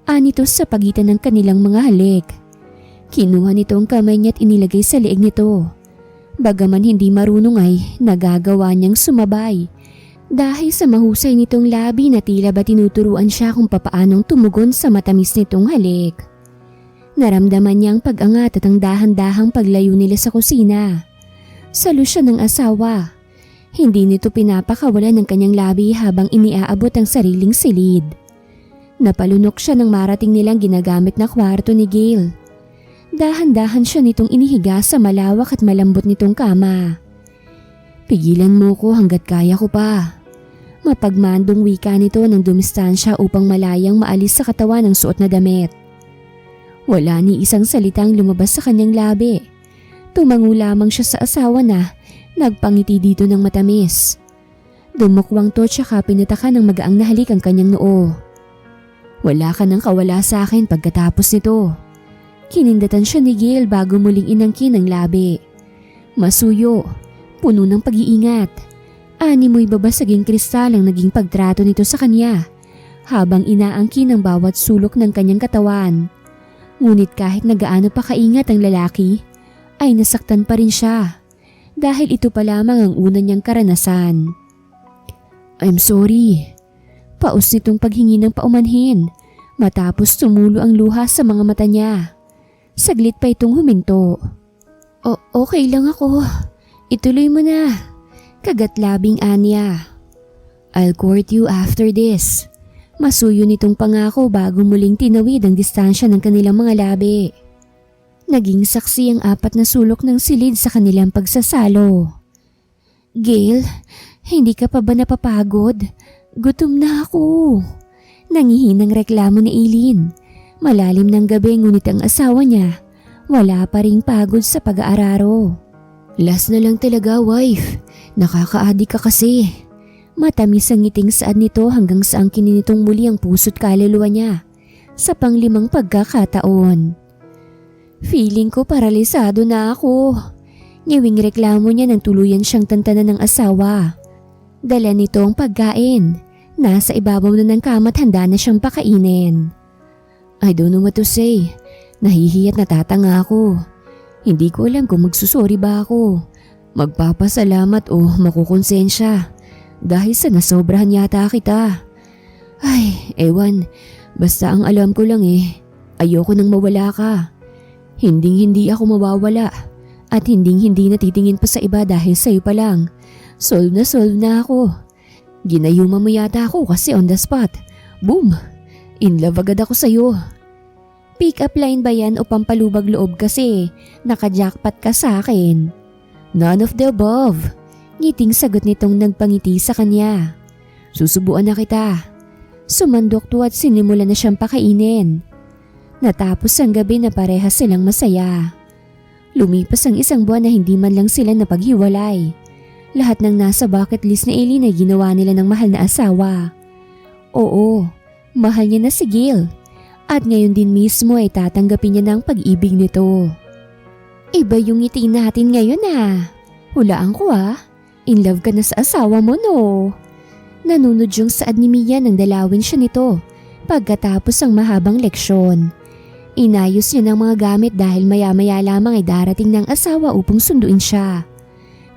Anito sa pagitan ng kanilang mga halik. Kinuha nito ang kamay niya at inilagay sa leeg nito. Bagaman hindi marunong ay nagagawa niyang sumabay. Dahil sa mahusay nitong labi na tila ba tinuturuan siya kung papaanong tumugon sa matamis nitong halik. Naramdaman niya ang pag-angat at ang dahan-dahang paglayo nila sa kusina. Salo siya ng asawa. Hindi nito pinapakawalan ng kanyang labi habang iniaabot ang sariling silid. Napalunok siya nang marating nilang ginagamit na kwarto ni Gail. Dahan-dahan siya nitong inihiga sa malawak at malambot nitong kama. Pigilan mo ko hanggat kaya ko pa. Mapagmandong wika nito nang dumistansya upang malayang maalis sa katawan ng suot na damit. Wala ni isang salitang lumabas sa kanyang labi. Tumango lamang siya sa asawa na nagpangiti dito ng matamis. Dumukwang to tsaka pinatakan ng magaang na halik ang kanyang noo. Wala ka nang kawala sa akin pagkatapos nito. Kinindatan siya ni Gail bago muling inangkin ang labi. Masuyo, puno ng pag-iingat. Ani mo'y babasaging kristal ang naging pagtrato nito sa kanya habang inaangkin ang bawat sulok ng kanyang katawan. Ngunit kahit nagaano pa kaingat ang lalaki, ay nasaktan pa rin siya dahil ito pa lamang ang una niyang karanasan. I'm sorry. Paus nitong paghingi ng paumanhin matapos tumulo ang luha sa mga mata niya. Saglit pa itong huminto. Okay lang ako. Ituloy mo na. Kagatlabing Anya. I'll court you after this. Masuyo nitong pangako bago muling tinawid ang distansya ng kanilang mga labi. Naging saksi ang apat na sulok ng silid sa kanilang pagsasalo. Gail, hindi ka pa ba napapagod? Gutom na ako. Nangihinang reklamo ni Aileen. Malalim ng gabi ngunit ang asawa niya wala pa ring pagod sa pag-aararo. Last na lang talaga, wife. Nakaka-adik ka kasi. Matamis ang ngiting saad nito hanggang sa angkinin nitong muli ang puso't kaluluwa niya sa panglimang pagkakataon. Feeling ko paralisado na ako. Ngiwing reklamo niya nang tuluyan siyang tantanan ng asawa. Dala nito ang pagkain. Nasa ibabaw na ng kama at handa na siyang pakainin. I don't know what to say. Nahihiya't natatanga ako. Hindi ko alam kung magsusorry ba ako, magpapasalamat o makukonsensya dahil sa nasobrahan yata kita. Ay, ewan. Basta ang alam ko lang ayoko nang mawala ka. Hindi ako mawawala at hindi natitingin pa sa iba dahil sa'yo pa lang. Solve na ako. Ginayuma mo yata ako kasi on the spot. Boom! In love agad ako sa'yo. Pick up line ba yan o pampalubag loob kasi naka-jackpot ka sa akin? None of the above. Ngiting sagot nitong nagpangiti sa kanya. Susubuan na kita. Sumandok to at sinimula na siyang pakainin. Natapos ang gabi na parehas silang masaya. Lumipas ang isang buwan na hindi man lang sila napaghiwalay. Lahat ng nasa bucket list ni Eileen ay ginawa nila ng mahal na asawa. Oo, mahal niya na si Gil. At ngayon din mismo ay tatanggapin niya ng pag-ibig nito. Iba yung ngiti natin ngayon Hulaan ko In love ka na sa asawa mo no? Nanunod yung saad ni Mia nang dalawin siya nito pagkatapos ang mahabang leksyon. Inayos niya ng mga gamit dahil maya-maya lamang ay darating ng asawa upang sunduin siya.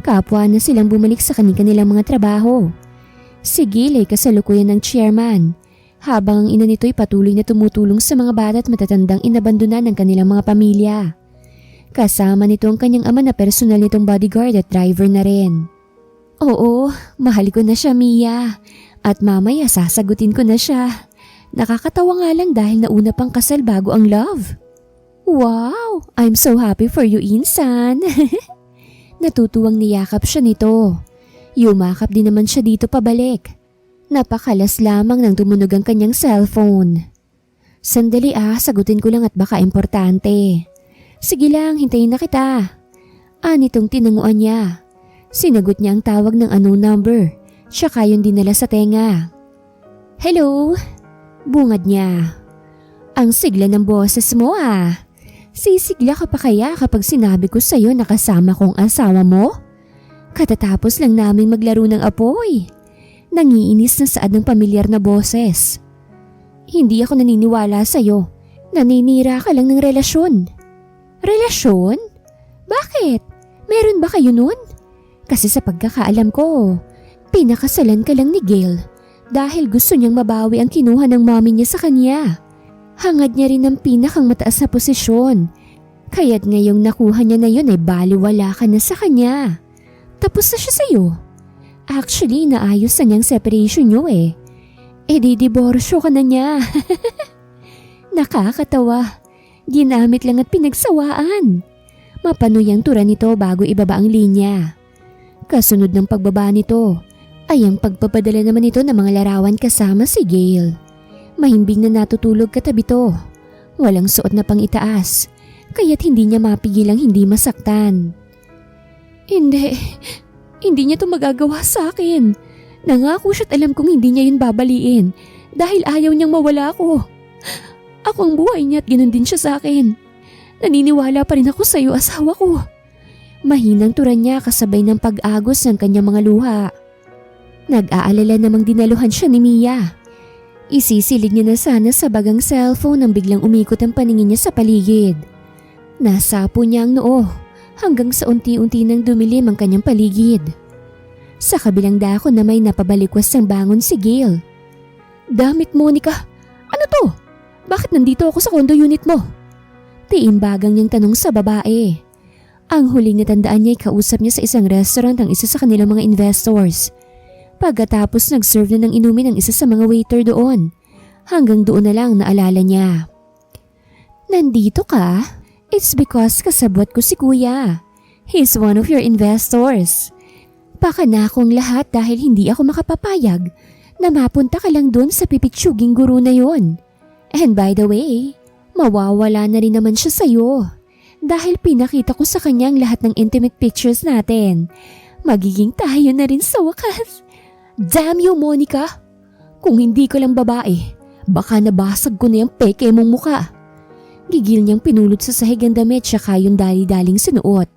Kapwa na silang bumalik sa kanilang mga trabaho. Si Gil ay kasalukuyan ng chairman, habang ang ina nito'y patuloy na tumutulong sa mga bata at matatandang inabandonan ng kanilang mga pamilya. Kasama nito ang kanyang ama na personal nitong bodyguard at driver na rin. Oo, mahal ko na siya Mia, at mamaya sasagutin ko na siya. Nakakatawa nga lang dahil nauna pang kasal bago ang love. Wow, I'm so happy for you Insan. Natutuwang niyakap siya nito. Yumakap din naman siya dito pabalik. Napakalas lamang nang tumunog ang kanyang cellphone. Sandali sagutin ko lang at baka importante. Sige lang, hintayin na kita. Nitong tinanguan niya. Sinagot niya ang tawag ng unknown number, tsaka yun dinala sa tenga. Hello? Bungad niya. Ang sigla ng boses mo Sisigla ka pa kaya kapag sinabi ko sa'yo na kasama kong asawa mo? Katatapos lang naming maglaro ng apoy. Nangiinis na saad ng pamilyar na boses. Hindi ako naniniwala sa'yo. Naninira ka lang ng relasyon. Relasyon? Bakit? Meron ba kayo nun? Kasi sa pagkakaalam ko, pinakasalan ka lang ni Gail dahil gusto niyang mabawi ang kinuha ng mommy niya sa kanya. Hangad niya rin ang pinakang mataas na posisyon. Kaya't ngayong nakuha niya na yun ay baliwala ka na sa kanya. Tapos na siya sa'yo. Actually, naayos na niyang separation niyo di-diborsyo ka na niya. Nakakatawa. Ginamit lang at pinagsawaan. Mapanoy ang tura nito bago ibaba ang linya. Kasunod ng pagbaba nito ay ang pagpapadala naman nito ng mga larawan kasama si Gail. Mahimbing na natutulog katabi to. Walang suot na pang-itaas, kaya't hindi niya mapigilang hindi masaktan. Hindi niya to magagawa sa akin. Nangako siya't alam kong hindi niya yun babaliin dahil ayaw niyang mawala ako. Ako ang buhay niya at ganun din siya sa akin. Naniniwala pa rin ako sa iyo, asawa ko. Mahinang turan niya kasabay ng pag-agos ng kanyang mga luha. Nag-aalala namang dinaluhan siya ni Mia. Isisilid niya na sana sa bagang cellphone nang biglang umikot ang paningin niya sa paligid. Nasapo niya ang noo hanggang sa unti-unti nang dumilim ang kanyang paligid. Sa kabilang dako na may napabalikwas ng bangon si Gail. Damit Monica, ano to? Bakit nandito ako sa condo unit mo? Tiimbagang niyang tanong sa babae. Ang huling natandaan niya ay kausap niya sa isang restaurant ang isa sa kanilang mga investors. Pagkatapos nag-serve na ng inumin ang isa sa mga waiter doon. Hanggang doon na lang naalala niya. Nandito ka? It's because kasabwat ko si Kuya. He's one of your investors. Baka na akong lahat dahil hindi ako makapapayag na mapunta ka lang doon sa pipitsuging guru na yon. And by the way, mawawala na rin naman siya sa'yo. Dahil pinakita ko sa kanya ang lahat ng intimate pictures natin. Magiging tayo na rin sa wakas. Damn you, Monica! Kung hindi ka lang babae, baka nabasag ko na yung peke mong muka. Gigil niyang pinulot sa sahig ang damit tsaka yung dali-daling sinuot.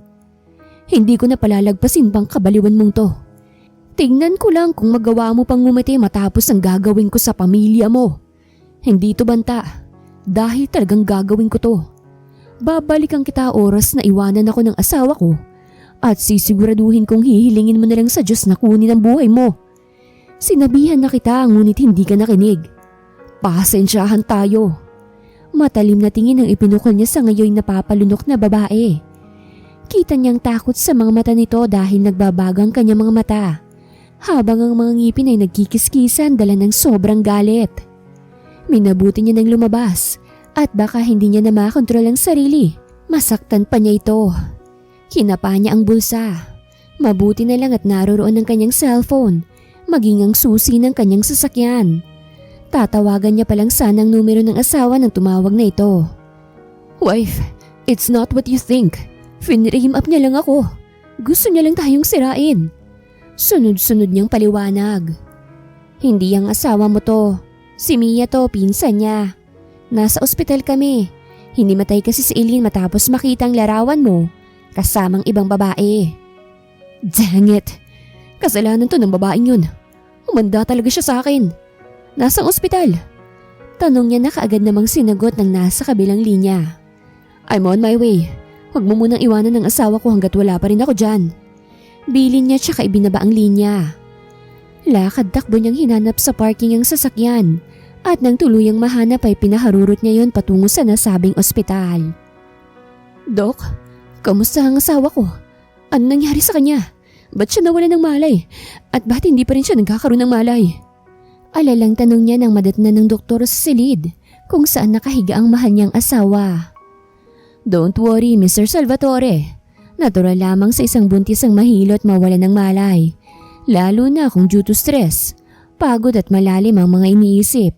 Hindi ko na palalagpasin pang kabaliwan mong to. Tingnan ko lang kung magawa mo pang ngumiti matapos ang gagawin ko sa pamilya mo. Hindi to banta, dahil talagang gagawin ko to. Babalikan kita oras na iwanan ako ng asawa ko at sisiguraduhin kong hihilingin mo na lang sa Diyos na kunin ang buhay mo. Sinabihan na kita ngunit hindi ka nakinig. Pasensyahan tayo. Matalim na tingin ang ipinukol niya sa ngayon napapalunok na babae. Kita niyang takot sa mga mata nito dahil nagbabagang kanyang mga mata. Habang ang mga ngipin ay nagkikiskisan dala ng sobrang galit. Minabuti niya nang lumabas at baka hindi niya na makontrol ang sarili. Masaktan pa niya ito. Kinapa niya ang bulsa. Mabuti na lang at naroroon ang kanyang cellphone, maging ang susi ng kanyang sasakyan. Tatawagan niya palang sana ang numero ng asawa nang tumawag na ito. Wife, it's not what you think. Finrame up niya lang ako. Gusto niya lang tayong sirain. Sunod-sunod niyang paliwanag. Hindi ang asawa mo to. Si Mia to, pinsan niya. Nasa ospital kami. Hinimatay kasi si Eileen matapos makita ang larawan mo kasamang ibang babae. Dang it! Kasalanan to ng babaeng yun. Humanda talaga siya sa akin. Nasang ospital? Tanong niya na kaagad namang sinagot ng nasa kabilang linya. I'm on my way. Huwag mo munang iwanan ng asawa ko hanggat wala pa rin ako dyan. Bilin niya tsaka ibinaba ang linya. Lakad takbo niyang hinanap sa parking ang sasakyan at nang tuluyang mahanap ay pinaharurot niya yon patungo sa nasabing ospital. Dok, kamusta ang asawa ko? Ano nangyari sa kanya? Ba't siya nawala ng malay? At ba't hindi pa rin siya nagkakaroon ng malay? Alalang tanong niya nang madatnan ng doktor sa silid kung saan nakahiga ang mahal niyang asawa. Don't worry, Mr. Salvatore. Natural lamang sa isang buntis ang mahilo at mawala ng malay. Lalo na kung due to stress, pagod at malalim ang mga iniisip.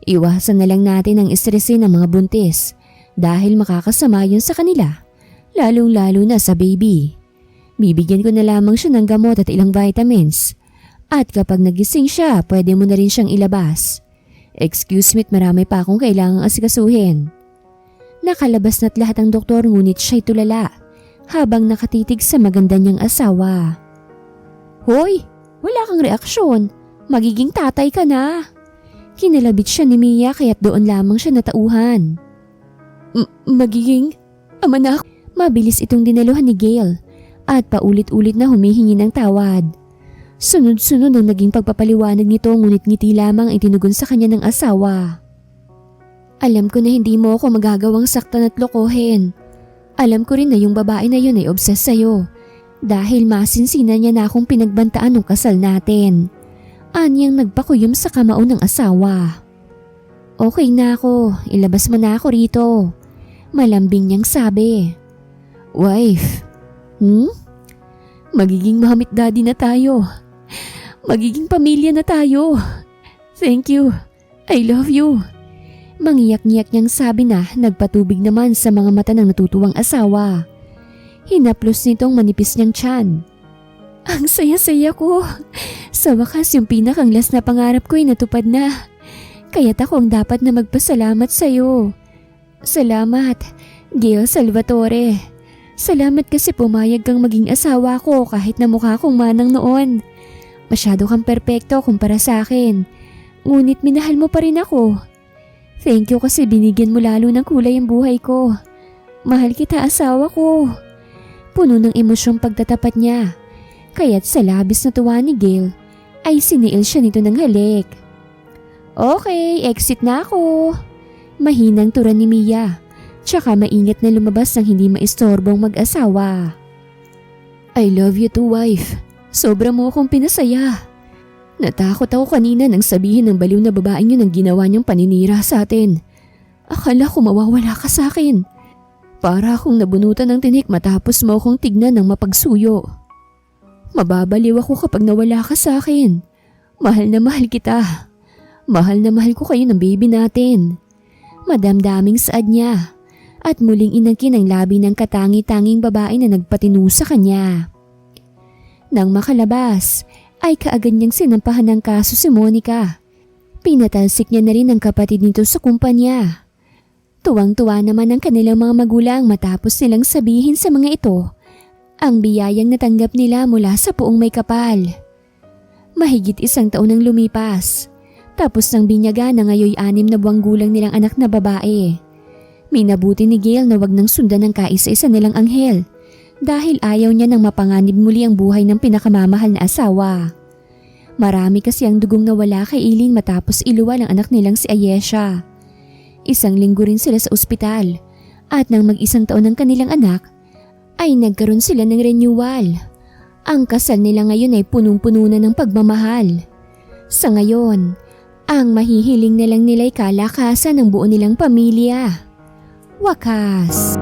Iwasan na lang natin ang estresin ng mga buntis dahil makakasama yun sa kanila, lalong-lalo na sa baby. Bibigyan ko na lamang siya ng gamot at ilang vitamins. At kapag nagising siya, pwede mo na rin siyang ilabas. Excuse me, marami pa akong kailangang asikasuhin. Nakalabas na't lahat ang doktor ngunit siya'y tulala habang nakatitig sa maganda niyang asawa. Hoy, wala kang reaksyon. Magiging tatay ka na. Kinalabit siya ni Mia kaya't doon lamang siya natauhan. Magiging ama na ako. Mabilis itong dinaluhan ni Gail at paulit-ulit na humihingi ng tawad. Sunod-sunod ang naging pagpapaliwanag nito ngunit ngiti lamang ang itinugon sa kanya ng asawa. Alam ko na hindi mo ako magagawang saktan at lokohin. Alam ko rin na yung babae na yun ay obsessed sa'yo dahil masinsinan niya na akong pinagbantaan ng kasal natin. Anyang nagpakuyom sa kamao ng asawa. Okay na ako, ilabas mo na ako rito. Malambing niyang sabi. Wife, magiging mahamit daddy na tayo. Magiging pamilya na tayo. Thank you. I love you. Mangiyak-ngiyak niyang sabi na nagpatubig naman sa mga mata ng natutuwang asawa. Hinaplos nitong manipis niyang tiyan. Ang saya-saya ko. Sa wakas yung pinakang last na pangarap ko ay natupad na. Kaya't ako ang dapat na magpasalamat sa'yo. Salamat, Gail Salvatore. Salamat kasi pumayag kang maging asawa ko kahit na mukha kong manang noon. Masyado kang perpekto kumpara sa akin. Ngunit minahal mo pa rin ako. Thank you kasi binigyan mo lalo ng kulay ang buhay ko. Mahal kita asawa ko. Puno ng emosyong pagtatapat niya. Kaya't sa labis na tuwa ni Gail ay siniil siya nito ng halik. Okay, exit na ako. Mahinang turan ni Mia. Tsaka maingat na lumabas nang hindi maistorbong mag-asawa. I love you too, wife. Sobra mo akong pinasaya. Natakot ako kanina nang sabihin ng baliw na babaeng yun ang ginawa niyang paninira sa atin. Akala ko mawawala ka sa akin. Para akong nabunutan ng tinik matapos mo akong tignan ng mapagsuyo. Mababaliw ako kapag nawala ka sa akin. Mahal na mahal kita. Mahal na mahal ko kayo ng baby natin. Madamdaming saad niya at muling inangkin ang labi ng katangi-tanging babae na nagpatinu sa kanya. Nang makalabas, ay kaagad niyang sinampahan ng kaso si Monica. Pinatalsik niya na rin ang kapatid nito sa kumpanya. Tuwang-tuwa naman ang kanilang mga magulang matapos nilang sabihin sa mga ito ang biyayang natanggap nila mula sa puong may kapal. Mahigit 1 taon nang lumipas, tapos nang binyaga na ngayoy 6 na buwang gulang nilang anak na babae. Minabuti ni Gail na wag nang sundan ng kaisa-isa nilang anghel dahil ayaw niya nang mapanganib muli ang buhay ng pinakamamahal na asawa. Marami kasi ang dugong nawala kay Eileen matapos iluwal ang anak nilang si Ayesha. 1 linggo rin sila sa ospital at nang mag-1 taon ng kanilang anak ay nagkaroon sila ng renewal. Ang kasal nila ngayon ay punong-puno na ng pagmamahal. Sa ngayon, ang mahihiling na lang nila ay kalakasan ng buo nilang pamilya. Wakas.